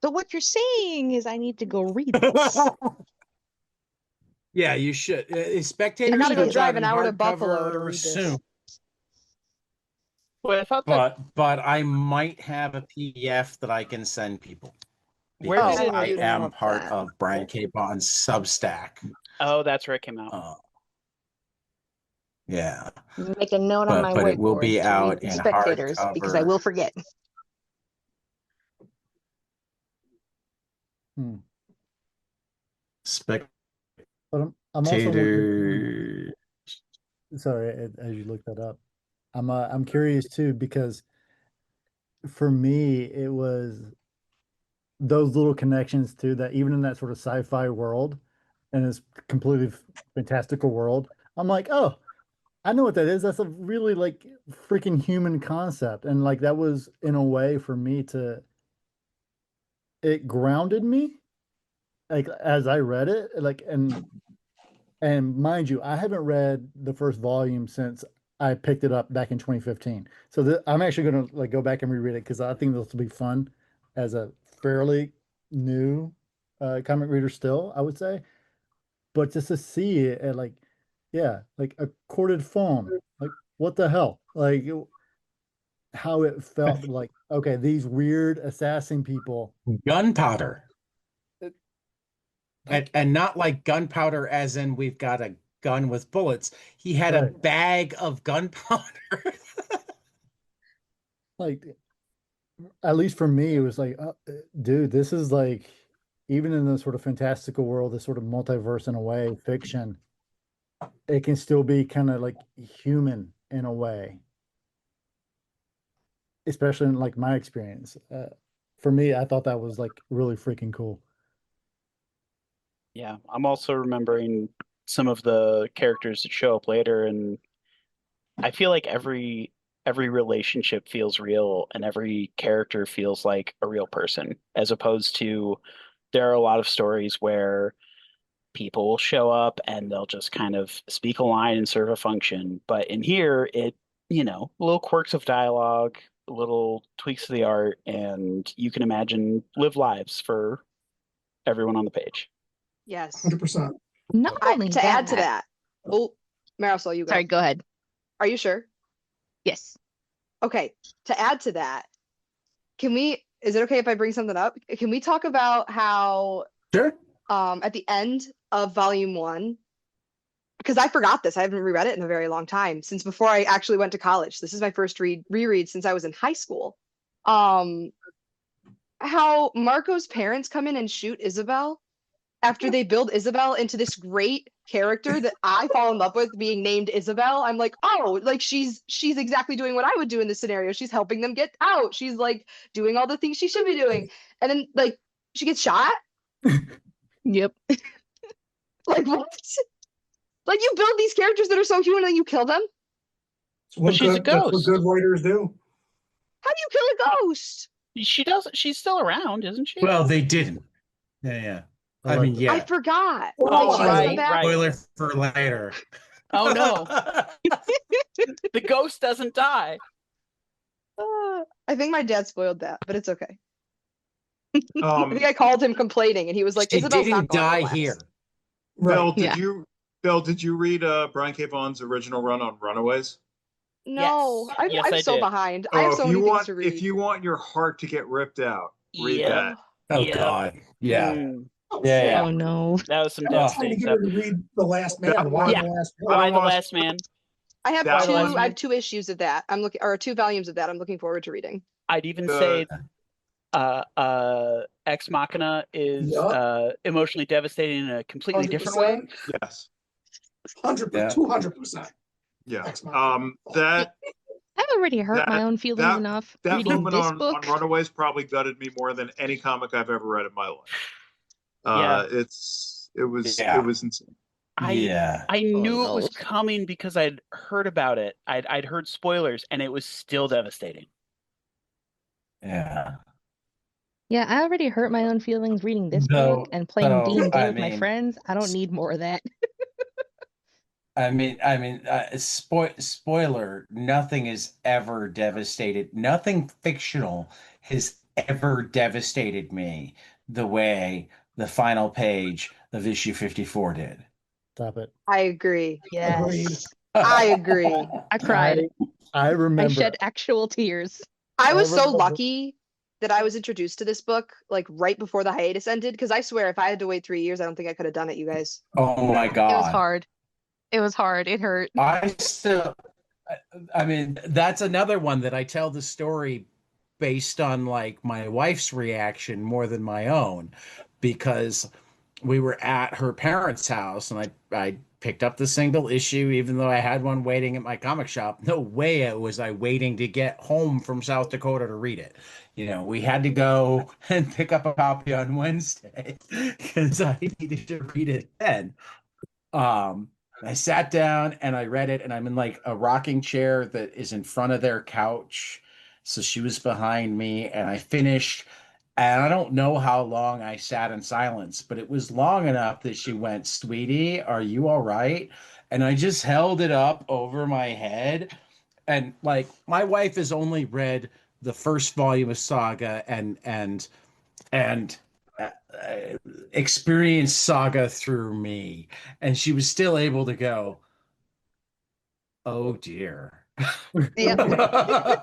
So what you're saying is I need to go read this. Yeah, you should. I Spectators gotta go comes drive out an in hour to Buffalo to hardcover read this. soon. Wait, I thought that But I might have a PDF that I can send people Where because did it- I you'd am love part that. of Brian K. Vaughan's Substack. Oh, that's where it came out. Yeah, Make a note on my but it will whiteboard be to out read in Spectators because I hardcover. will forget. Hmm. Spectator. But I'm also looking, sorry, as you look that up, I'm curious too because for me it was those little connections too that even in that sort of sci-fi world and this completely fantastical world, I'm like, oh, I know what that is. That's a really like freaking human concept, and like that was in a way for me to it grounded me like as I read it, like and mind you, I haven't read the first volume since I picked it up back in 2015. So I'm actually going to like go back and reread it because I think this will be fun as a fairly new comic reader still, I would say. But just to see it at like, yeah, like a corded phone, like what the hell? Like how it felt like, okay, these weird assassin people. Gunpowder. Like, And not like gunpowder as in we've got a gun with bullets. He had a right. bag of gunpowder. Like at least for me, it was like, dude, this is like, even in the sort of fantastical world, this sort of multiverse in a way, fiction, it can still be kind of like human in a way, especially in like my experience. For me, I thought that was like really freaking cool. Yeah, I'm also remembering some of the characters that show up later, and I feel like every relationship feels real and every character feels like a real person, as opposed to there are a lot of stories where people will show up and they'll just kind of speak a line and serve a function. But in here, little quirks of dialogue, little tweaks to the art, and you can imagine live lives for everyone on the page. Yes. 100%. Not only To add to that, that. Oh, Marisol, you go. sorry, go ahead. Are you sure? Yes. Okay. To add to that, is it okay if I bring something up? Can we talk about how Sure. at the end of volume 1, because I forgot this. I haven't reread it in a very long time, since before I actually went to college. This is my first reread since I was in high school. How Marco's parents come in and shoot Isabel after they build Isabel into this great character that I fall in love with, being named Isabel. I'm like, oh, like she's exactly doing what I would do in this scenario. She's helping them get out. She's like doing all the things she should be doing. And then like she gets shot. Yep. Like what? Like you build these characters that are so human and then you kill them? But she's a That's what ghost. good writers do. How do you kill a ghost? She doesn't. She's still around, isn't she? Well, they didn't. Yeah. I like mean, that. yeah. I forgot. Oh, Like, she doesn't right, come back. Spoiler for later. Oh no, the ghost doesn't die. I think my dad spoiled that, but it's okay. I think I called him complaining, and he was like, She "Isabel's not didn't going die nowhere." here. Bill, Yeah. did you read Brian K. Vaughan's original run on Runaways? No, Yes. I'm, Yes, I'm I so did. behind. I have so many things to read. If you want your heart to get ripped out, read Yeah. that. Oh Yeah. God. Yeah. Mm, Yeah. Oh no. that was some Oh. I'm trying to devastating get stuff. her to read The Last Man. That Why one- Yeah. The Last Man? Why the wanna- last man? I have That two. one- I have 2 issues of that. I'm looking, or 2 volumes of that. I'm looking forward to reading. I'd even The- say Ex Machina is Yup. emotionally devastating in a completely different way. 100%. Yes. 100%, 200%. Yeah. Ex Machina. That I've already hurt my own feelings enough that reading moment this on book. Runaways probably gutted me more than any comic I've ever read in my life. Yeah. It was insane. I knew it was no. coming because I'd heard about it. I'd heard spoilers, and it was still devastating. Yeah. Yeah, I already hurt my own feelings reading this No, book and playing no, D&D I with my mean- friends. I don't need more of that. Spoiler, nothing is ever devastated. Nothing fictional has ever devastated me the way the final page of issue 54 did. Stop it. I agree. Yes. I agree. I cried. I I remember. shed actual tears. I was so remember- lucky that I was introduced to this book like right before the hiatus ended. Because I swear, if I had to wait 3 years, I don't think I could have done it. You guys. Oh my It was God. hard. It was hard. It hurt. I mean, that's another one that I tell the story based on like my wife's reaction more than my own, because we were at her parents' house and I picked up the single issue, even though I had one waiting at my comic shop. No way was I waiting to get home from South Dakota to read it. You know, we had to go and pick up a copy on Wednesday because I needed to read it then. I sat down and I read it, and I'm in like a rocking chair that is in front of their couch. So she was behind me, and I finished. And I don't know how long I sat in silence, but it was long enough that she went, "Sweetie, are you all right?" And I just held it up over my head. And like, my wife has only read the first volume of Saga and uh, experienced Saga through me, and she was still able to go, "Oh dear." Yeah.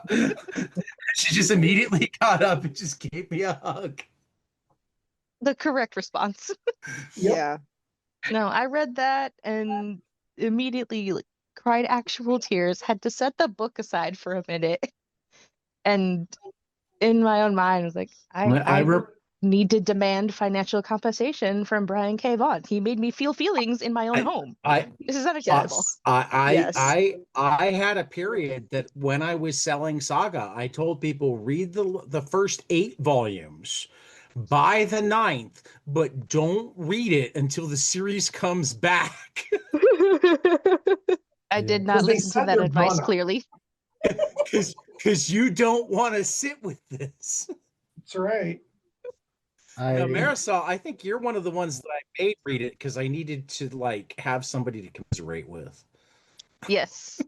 She just immediately got up and just gave me a hug. The correct response. Yep. Yeah. No, I read that and immediately like, cried actual tears, had to set the book aside for a minute. And in my own mind, I was like, I need to demand financial compensation from Brian K. Vaughan. He made me feel feelings in my own home. This is unacceptable. Yes. I had a period that when I was selling Saga, I told people read the first 8 volumes, buy the 9th, but don't read it until the series comes back. I did Yeah. not 'Cause they listen to said that they're advice gonna. clearly. Because you don't want to sit with this. That's right. Now, Marisol, I think you're one of the ones that I made read it because I needed to like have somebody to commiserate with. Yes.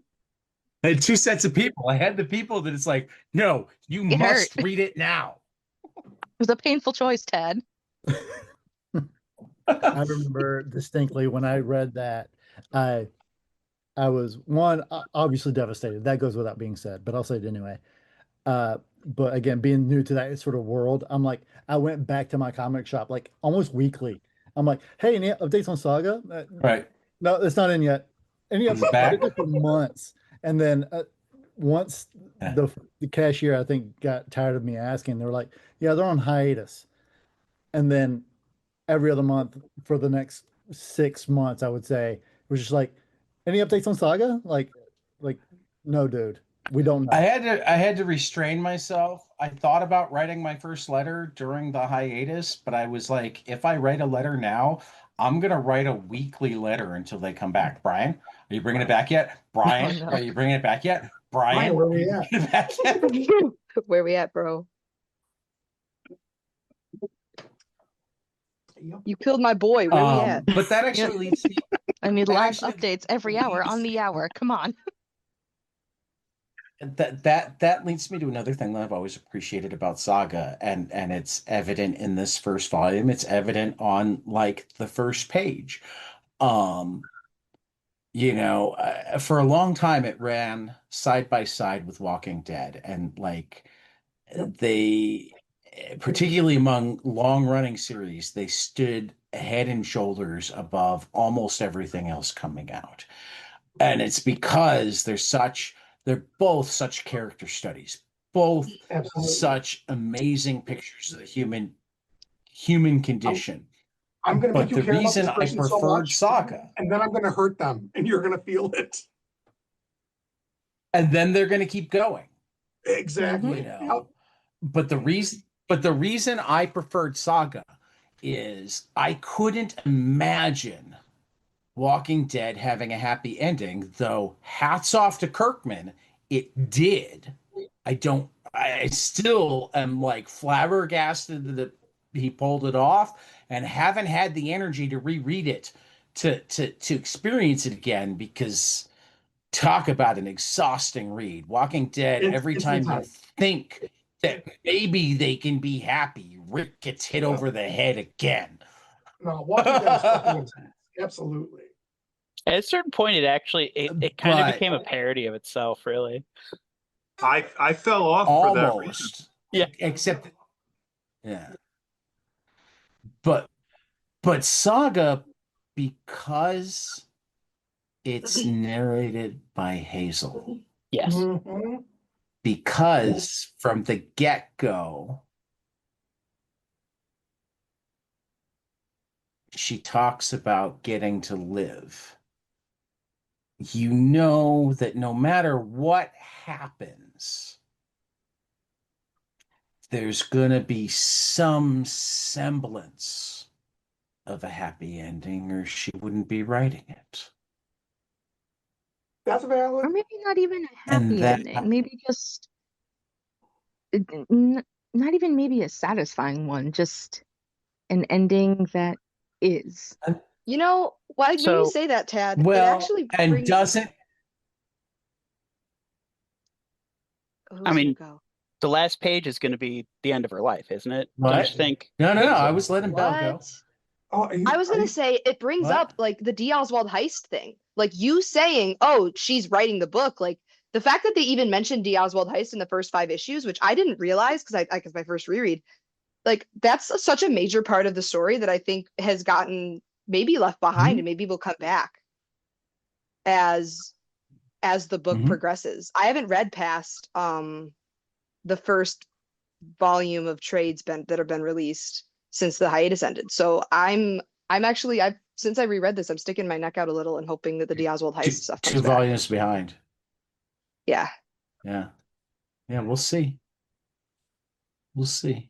I had 2 sets of people. I had the people that it's like, no, you It must hurt. read it now. It was a painful choice, Tad. I remember distinctly when I read that, I was obviously devastated. That goes without being said, but I'll say it anyway. But again, being new to that sort of world, I'm like, I went back to my comic shop like almost weekly. I'm like, hey, any updates on Saga? Right. No, it's not in yet. Any Comes updates? I back. did this for months, and then once Yeah. the cashier I think got tired of me asking, they were like, "Yeah, they're on hiatus." And then every other month for the next 6 months, I would say, it was just like, "Any updates on Saga?" Like, no, dude, we don't know. I had to restrain myself. I thought about writing my first letter during the hiatus, but I was like, if I write a letter now, I'm gonna write a weekly letter until they come back. Brian, are you bringing it back yet? Oh Brian, no. are you bringing it back yet? Brian, Brian, where are we you at? bringing it back yet? Where we at, bro? Yep. You killed my boy. Where we at? But that Yep. actually leads me. I need That live actually updates every hour on leads the hour. Come on. that leads me to another thing that I've always appreciated about Saga, and it's evident in this first volume. It's evident on like the first page. Um, for a long time it ran side by side with Walking Dead, and like Yep. they, particularly among long running series, they stood head and shoulders above almost everything else coming out. And it's because they're both such character studies, both Absolutely. such amazing pictures of the human I'm, condition. I'm going to make But you the care about reason this I person so preferred much, Saga, and then I'm going to hurt them, and you're going to feel it. and then they're going to keep going, Exactly. you Mhm. Yep. know. But the reason I preferred Saga is I couldn't imagine Walking Dead having a happy ending, though hats off to Kirkman, it did. I still am like flabbergasted that he pulled it off, and haven't had the energy to reread it to experience it again, because talk about an exhausting read. Walking Dead, every It's time you intense. think that maybe they can be happy, Rick gets hit Yep. over the head again. No, Walking Dead is fucking intense. Absolutely. At a certain point, it kind of But became a parody of itself, really. I fell off for that reason. almost, Yeah. except yeah. But Saga, because it's narrated by Hazel, Yes. Mhm. because from the get-go she talks about getting to live. You know that no matter what happens, there's gonna be some semblance of a happy ending, or she wouldn't be writing it. That's valid. Or maybe not even a And happy ending. Maybe just not even maybe a satisfying one, just an ending that is. You know, why when you So, say that, Tad, it well, actually and brings. doesn't I Who's gonna mean, go? the last page is going to be the end of her life, isn't it? Don't you what? think? No, I was letting Belle go. What? Oh, I was are gonna you, say it brings What? up like the D. Oswald heist thing. Like you saying, "Oh, she's writing the book." Like the fact that they even mentioned D. Oswald heist in the first 5 issues, which I didn't realize because I because my first reread. Like such a major part of the story that I think has gotten maybe left behind Mhm. and maybe will come back as the book Mhm. progresses. I haven't read past the first volume of trades that have been released since the hiatus ended. So I'm actually I've since I reread this, I'm sticking my neck out a little and hoping that the D. Oswald heist Two, stuff two comes back. volumes behind. Yeah. Yeah. Yeah, we'll see. We'll see.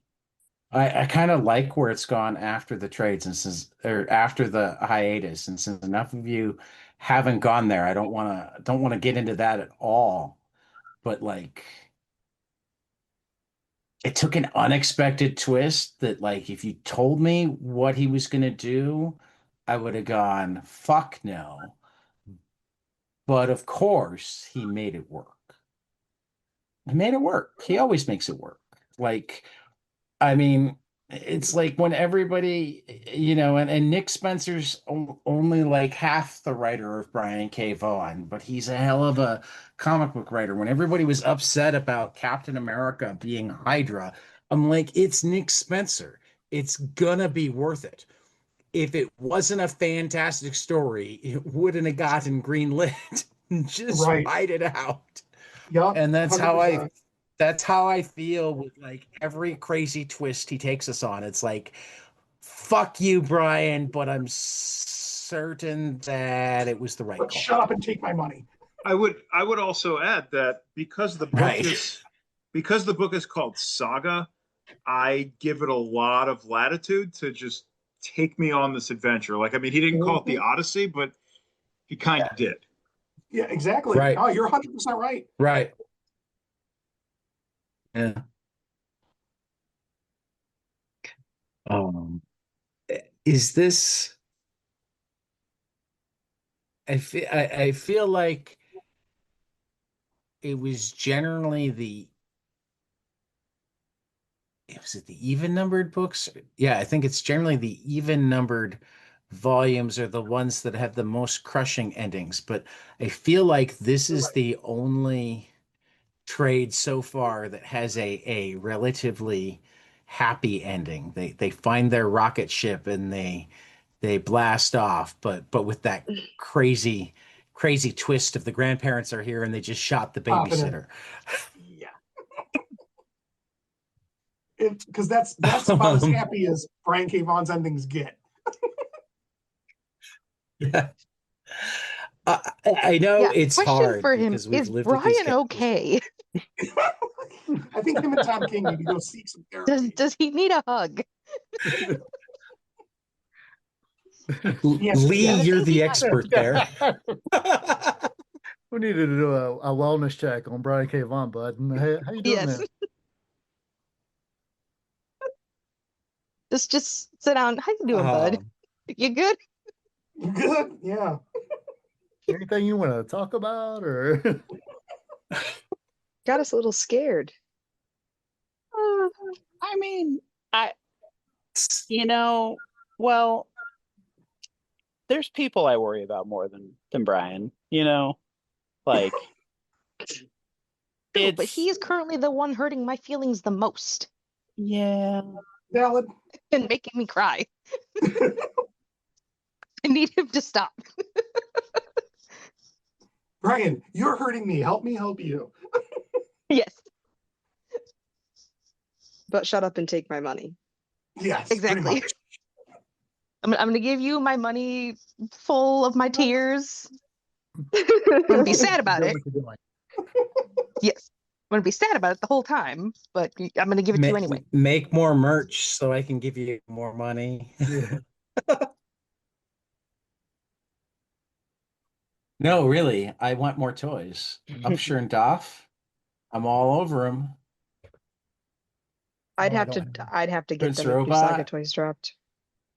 I kind of like where it's gone after the trades, and since or after the hiatus, and since enough of you haven't gone there, I don't want to get into that at all. But like it took an unexpected twist that, like, if you told me what he was gonna do, I would have gone, fuck no. But of course, he made it work. He made it work. He always makes it work. Like, I mean, it's like when everybody, and Nick Spencer's only like half the writer of Brian K. Vaughan, but he's a hell of a comic book writer. When everybody was upset about Captain America being Hydra, I'm like, it's Nick Spencer. It's gonna be worth it. if it wasn't a fantastic story, it wouldn't have gotten greenlit. Just Right. write it out. Yup. And 100%. that's how I feel with like every crazy twist he takes us on. It's like, fuck you, Brian, but I'm certain that it was the right But call. shut up and take my money. I would also add that because the book Right. is called Saga, I give it a lot of latitude to just take me on this adventure. Like, I mean, he didn't call it the Odyssey, but he kind of did. Yeah, exactly. Right. Oh, you're 100% right. Right. Yeah. Um, is this? I feel like it was generally was it the even numbered books? Yeah, I think it's generally the even numbered volumes are the ones that have the most crushing endings. But I feel like this is the only trade so far that has a relatively happy ending. They find their rocket ship and they blast off, but with that crazy twist of the grandparents are here and they just shot the Popping in. babysitter. Yeah. Because that's about as happy as Brian K. Vaughan's endings get. Yeah. I know Yeah, it's question hard for him, because we've is lived with these Brian characters. okay? I think him and Tom King need to go seek some therapy. Does he need a hug? Yeah, Lee, yeah. you're the expert there. We needed to do a wellness check on Brian K. Vaughan, bud. Hey, how you doing Yes. there? Just sit down. How you doing, bud? You good? Good. Yeah. Anything you want to talk about, or Got us a little scared. I mean, well, there's people I worry about more than Brian, like No, but it's he is currently the one hurting my feelings the most yeah. Valid. and making me cry. I need him to stop. Brian, you're hurting me. Help me help you. Yes, But shut up and take my money. Yes. pretty exactly. much. I'm gonna give you my money full of my tears. I'm gonna be sad about know it. what you're doing? Yes, I'm gonna be sad about it the whole time, but I'm gonna give it to you anyway. Make more merch so I can give you more money. Yeah. No, really, I want more toys. Upshur and Doff, I'm all over them. I'd Oh, I have don't to have- I'd have to get Prince them if new Saga Robot. toys dropped.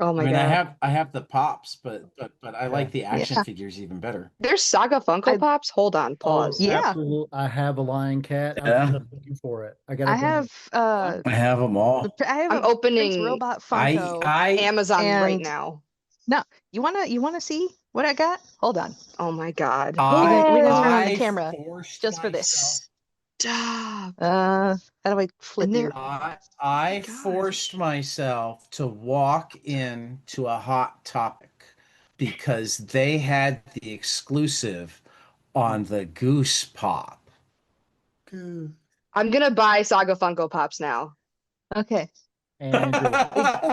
Oh I my mean, god. I have the pops, but I like the action Yeah. figures even better. There's Saga Funko Pops? Hold on, pause. Yeah. Absolutely. I have a lion cat. Yeah. I'm just looking for it. I gotta I bring it. have I have them all. I have I'm a Prince opening Robot Funko. Amazon right and- now. No, you wanna see what I got? Hold on. Oh my god. We're gonna turn on the I camera forced just for myself- this. Stop. How do I flip And you? I God. forced myself to walk into a Hot Topic because they had the exclusive on the Goose Pop. I'm gonna buy Saga Funko Pops now. Okay, And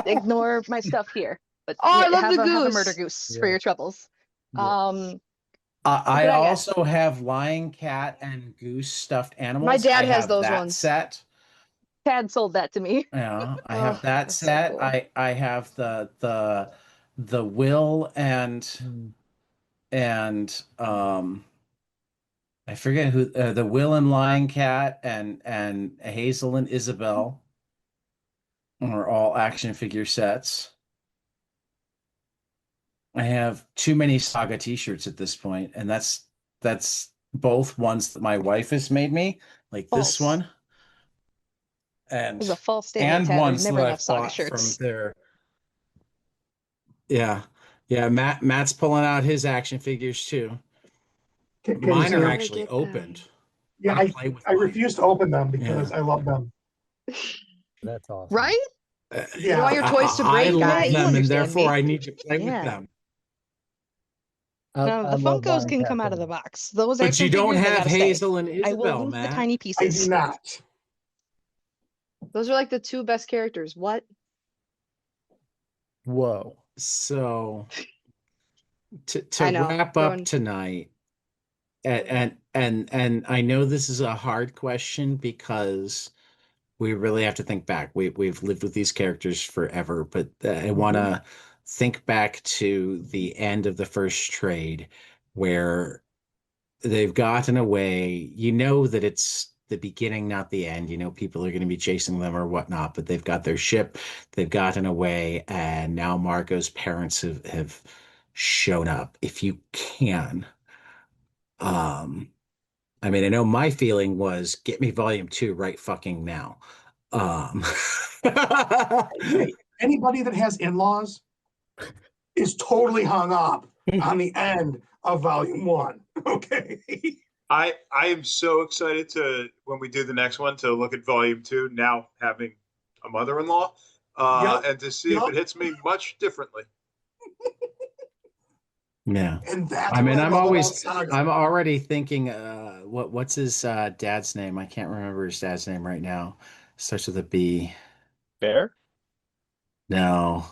ignore my stuff here. But Oh, I love have the a goose. murder goose for Yeah. your troubles. Yeah. I did I get? also have lion, cat, and goose stuffed animals. My dad I has have those that ones. set. Tad sold that to me. Yeah, I Oh, have that that's so set. cool. I have the Will and I forget who the Will and Lion Cat and Hazel and Isabel are all action figure sets. I have too many Saga t-shirts at this point, and that's both ones that my wife has made me, like this False. one, There's a and false statement, Tad. There's ones never that enough I've Saga bought from shirts. their. Yeah, yeah. Matt's pulling out his action figures too. Can Mine you are see- actually opened. Yeah, play with I mine. refuse to open them because Yeah. I love them. that's awesome. Right? You don't want your toys to I break, love guys. you them, and understand therefore me. I need to play with Yeah. them. No, I the love Funkos buying can cat come out of the toys. box. Those But action you don't figures, they have gotta stay. Hazel and I will Isabel, lose the Matt. tiny I pieces. do not. Those are like the two best characters. What? Whoa. So to I know. wrap up tonight, and I know this is a hard question because we really have to think back. We've lived with these characters forever, but I want to think back to the end of the first trade where they've gotten away. You know that it's the beginning, not the end. You know, people are going to be chasing them or whatnot, but they've got their ship, they've gotten away, and now Margot's parents have shown up. If you can, um, I mean, I know my feeling was get me volume 2 right fucking now. Um, Hey, anybody that has in-laws is totally hung up on the end of volume 1. Okay. I am so excited to when we do the next one to look at volume 2 now having a mother-in-law Yep. and to see if it hits me much differently. yeah. And that's I mean, what I love about Saga. I'm already thinking, what's his dad's name? I can't remember his dad's name right now. Starts with a B. Bear? No,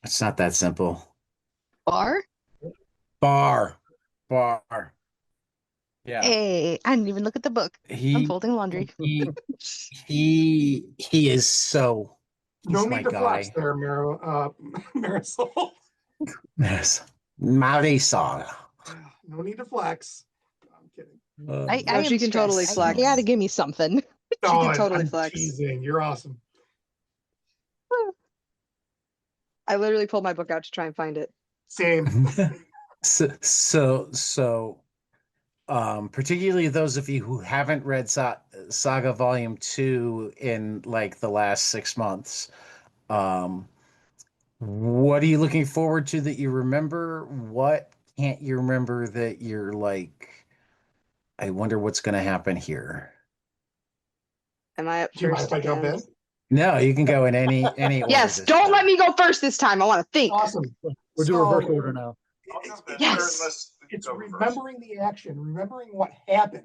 it's not that simple. Bar? Bar. Bar. Yeah. Hey, I didn't even look at the book. I'm He folding laundry. he is so No he's my need to flex guy. there, Marisol. Yes. Marisol. No need to flex. I'm kidding. I No, am she can totally stressed. flex. You gotta give me something. She can Oh, totally I'm flex. teasing. You're awesome. I literally pulled my book out to try and find it. Same. So particularly those of you who haven't read Saga Volume 2 in like the last 6 months, um, what are you looking forward to that you remember? What can't you remember that you're like, I wonder what's going to happen here? Am I up Do you mind first if I jump again? in? No, you can go in any order Yes, this don't time. let me go first this time. I want to think. Awesome. We'll do reverse order now. Yes. It's remembering the action, remembering what happened.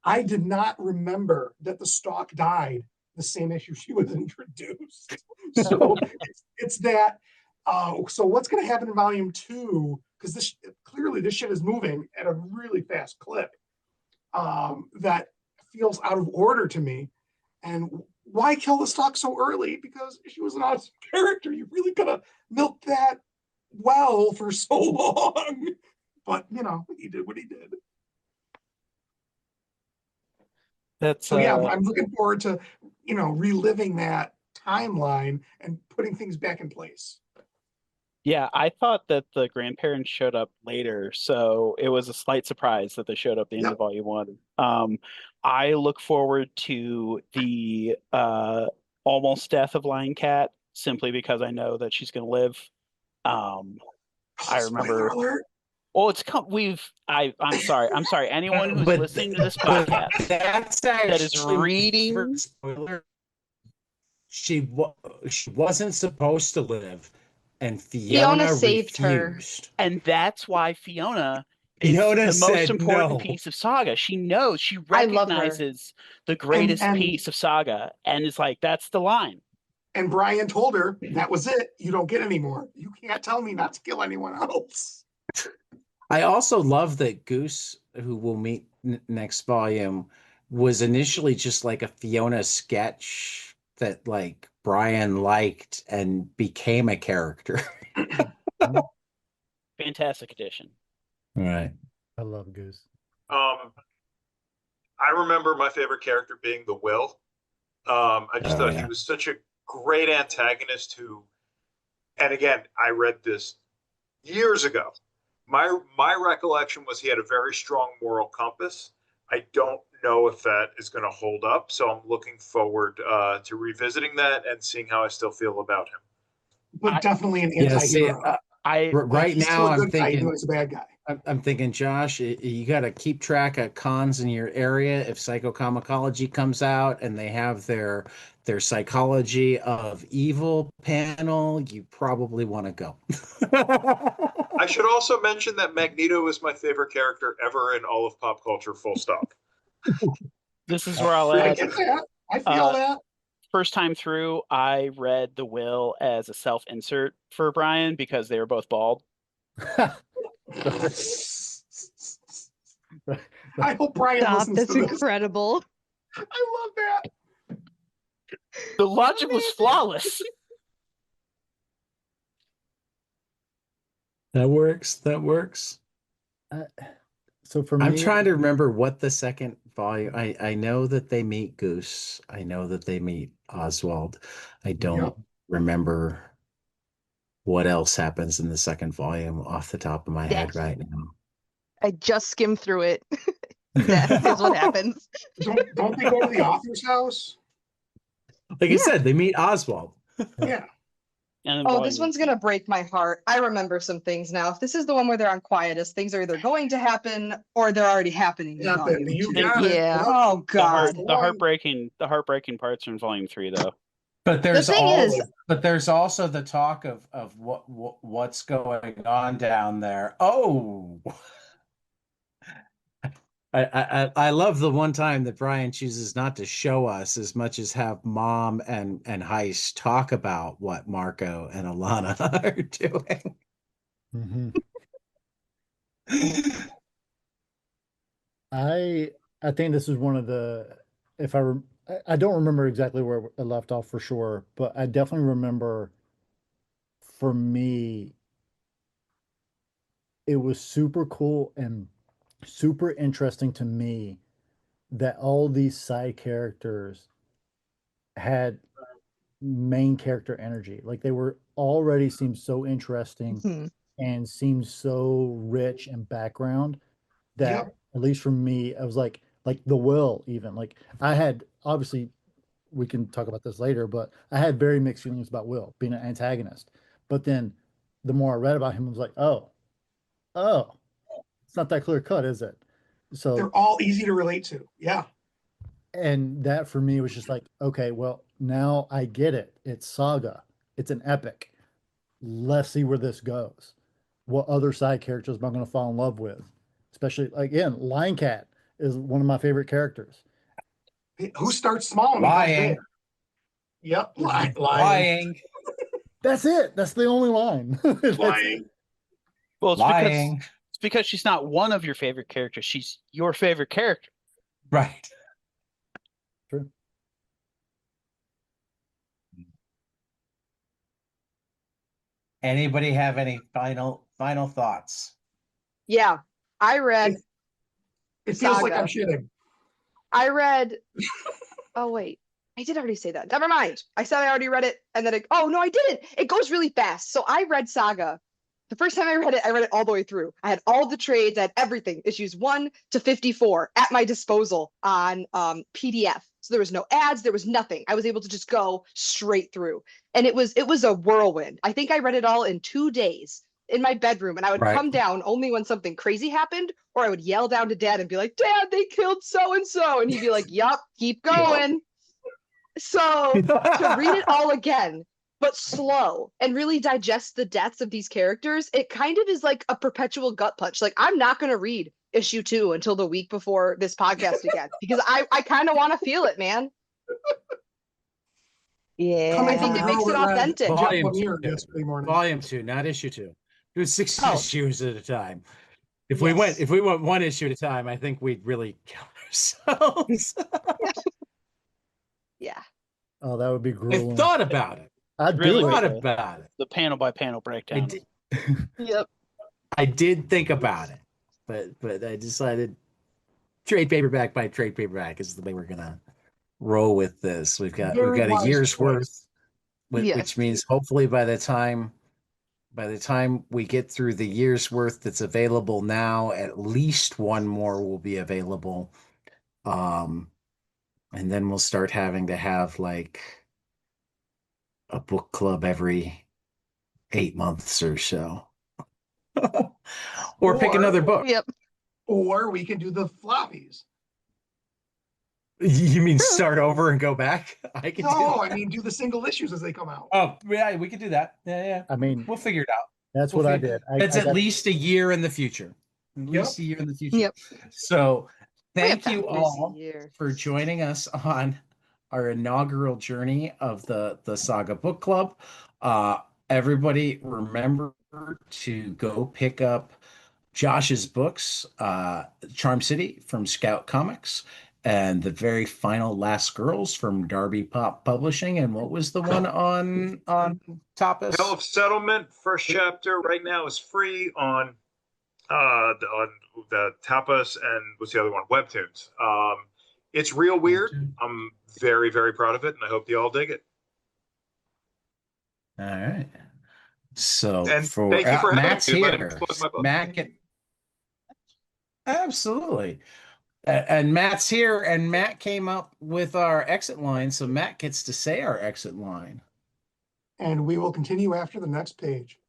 I did not remember that the stalk died the same issue she was introduced. So it's that. So what's going to happen in volume 2? Because this clearly this shit is moving at a really fast clip. That feels out of order to me. And why kill the stalk so early? Because she was an awesome character. You really could have milked that well for so long. But he did what he did. That's So yeah, I'm looking forward to reliving that timeline and putting things back in place. yeah, I thought that the grandparents showed up later, so it was a slight surprise that they showed up at the end of volume 1. I look forward to the almost death of Lion Cat simply because I know that she's going to live. I remember. Spoiler alert. Oh, it's come. I'm sorry. I'm sorry. Anyone who's listening to this podcast That's that is actually reading. spoiler. She wasn't supposed to live, and Fiona saved her. refused. And that's why Fiona is Fiona the most said important no. piece of Saga. She knows, she I love her. recognizes the greatest And- piece of Saga, and it's like, that's the line. And Brian told her that was it. You don't get any more. You can't tell me not to kill anyone else. I also love that Goose, who we'll meet next volume, was initially just like a Fiona sketch that like Brian liked and became a character. Fantastic addition. Right. I love Goose. I remember my favorite character being the Will. I just thought he was such a great antagonist who, and again, I read this years ago. My recollection was he had a very strong moral compass. I don't know if that is going to hold up, so I'm looking forward to revisiting that and seeing how I still feel about him. But definitely an Yeah, anti-hero. right He's now still a I'm good guy, even thinking though he's a bad guy. I'm thinking, Josh, you got to keep track of cons in your area. If Psychocomicology comes out and they have their their Psychology of Evil panel, you probably want to go. I should also mention that Magneto is my favorite character ever in all of pop culture, full stop. This is where I'll I add. get that. I feel that. First time through, I read the will as a self-insert for Brian because they were both bald. I hope Brian Stop. listens That's to this. incredible. I love that. The logic was flawless. That works. That works. So for I'm me, trying to remember what the second volume. I know that they meet Goose. I know that they meet Oswald. I don't Yep. remember what else happens in the second volume off the top of my head right now. I just skimmed through it. That is what happens. Don't they go to the author's house? Like I said, they meet Oswald. Yeah. And Oh, this one's gonna break my heart. I remember some things now. If this is the one where they're on quietus, things are either going to happen or they're already happening. in volume You two. got it. Yeah. Oh God. the heartbreaking parts are in volume 3, though. But The thing is, there's also the talk of what's going on down there. Oh, I love the one time that Brian chooses not to show us as much as have Mom and Heist talk about what Marco and Alana are doing. Mhm. I think this is one of the, if I don't remember exactly where it left off for sure, but I definitely remember for me it was super cool and super interesting to me that all these side characters had main character energy. Like they were already seemed so interesting mhm. and seemed so rich in background that Yep. at least for me, I was like the will even like I had obviously we can talk about this later, but I had very mixed feelings about Will being an antagonist. But then the more I read about him, I was like, oh, it's not that clear cut, is it? They're So, all easy to relate to. Yeah. and that for me was just like, okay, well, now I get it. It's Saga, it's an epic. Let's see where this goes. What other side characters am I going to fall in love with? Especially, again, Lion Cat is one of my favorite characters. Who starts small and becomes Lying. big? Yep. Lying. Lying. That's it. That's the only line. That's Lying. Well, it's Lying. because she's not one of your favorite characters. She's your favorite character. Right. true. Anybody have any final thoughts? Yeah. I read It feels like Saga. I'm shitting. I read oh wait. I did already say that. Never mind. I said I already read it and then oh no, I didn't. It goes really fast. So I read Saga. The first time I read it all the way through. I had all the trades, I had everything, issues 1 to 54 at my disposal on PDF. So there was no ads, there was nothing. I was able to just go straight through. And it was a whirlwind. I think I read it all in 2 days in my bedroom, and I would Right. come down only when something crazy happened, or I would yell down to Dad and be like, Dad, they killed so and so. And he'd be like, yup, keep going. So to read it all again, but slow and really digest the deaths of these characters, it kind of is like a perpetual gut punch. Like I'm not going to read issue 2 until the week before this podcast again because I kind of want to feel it, man. Yeah. Coming I think from it makes her it who read authentic. Jeff Volume Lemire 2. yesterday morning. Volume 2, not issue 2. Do 6 Oh. issues at a time. If Yes. we went one issue at a time, I think we'd really kill ourselves. Yeah. Oh, that would be I grueling. thought about it. I'd Really do Thought it. about it. The panel by panel I breakdown. did, Yep. I did think about it, but I decided trade paperback by trade paperback is the way we're gonna roll with this. We've got Very a wise year's choice. worth, Yes. which means hopefully by the time we get through the year's worth that's available now, at least one more will be available. And then we'll start having to have like a book club every 8 months or so. Or pick Or- another book. Yep. Or we can do the floppies. You mean start over and go back? I can do No, that. I mean do the single issues as they come out. Oh, yeah, we could do that. Yeah. I mean, We'll figure it out. that's We'll what I figure did. That's I at got least a year in the future. At Yep. least a year in the future. Yep. So We have thank time you for Least a all year. for joining us on our inaugural journey of the Saga Book Club. Everybody remember to go pick up Josh's books, Charm City from Scout Comics, and the very final Last Girls from Darby Pop Publishing. And what was the one on Hell Tapas? of Settlement, first chapter right now is free on the Tapas and what's the other one? Webtoons. It's real weird. I'm very, very proud of it, and I hope you all dig it. All right. So And for thank you for having Matt's me. Letting me here. plug my book. Matt can absolutely. And Matt's here, and Matt came up with our exit line, so Matt gets to say our exit line. And we will continue after the next page.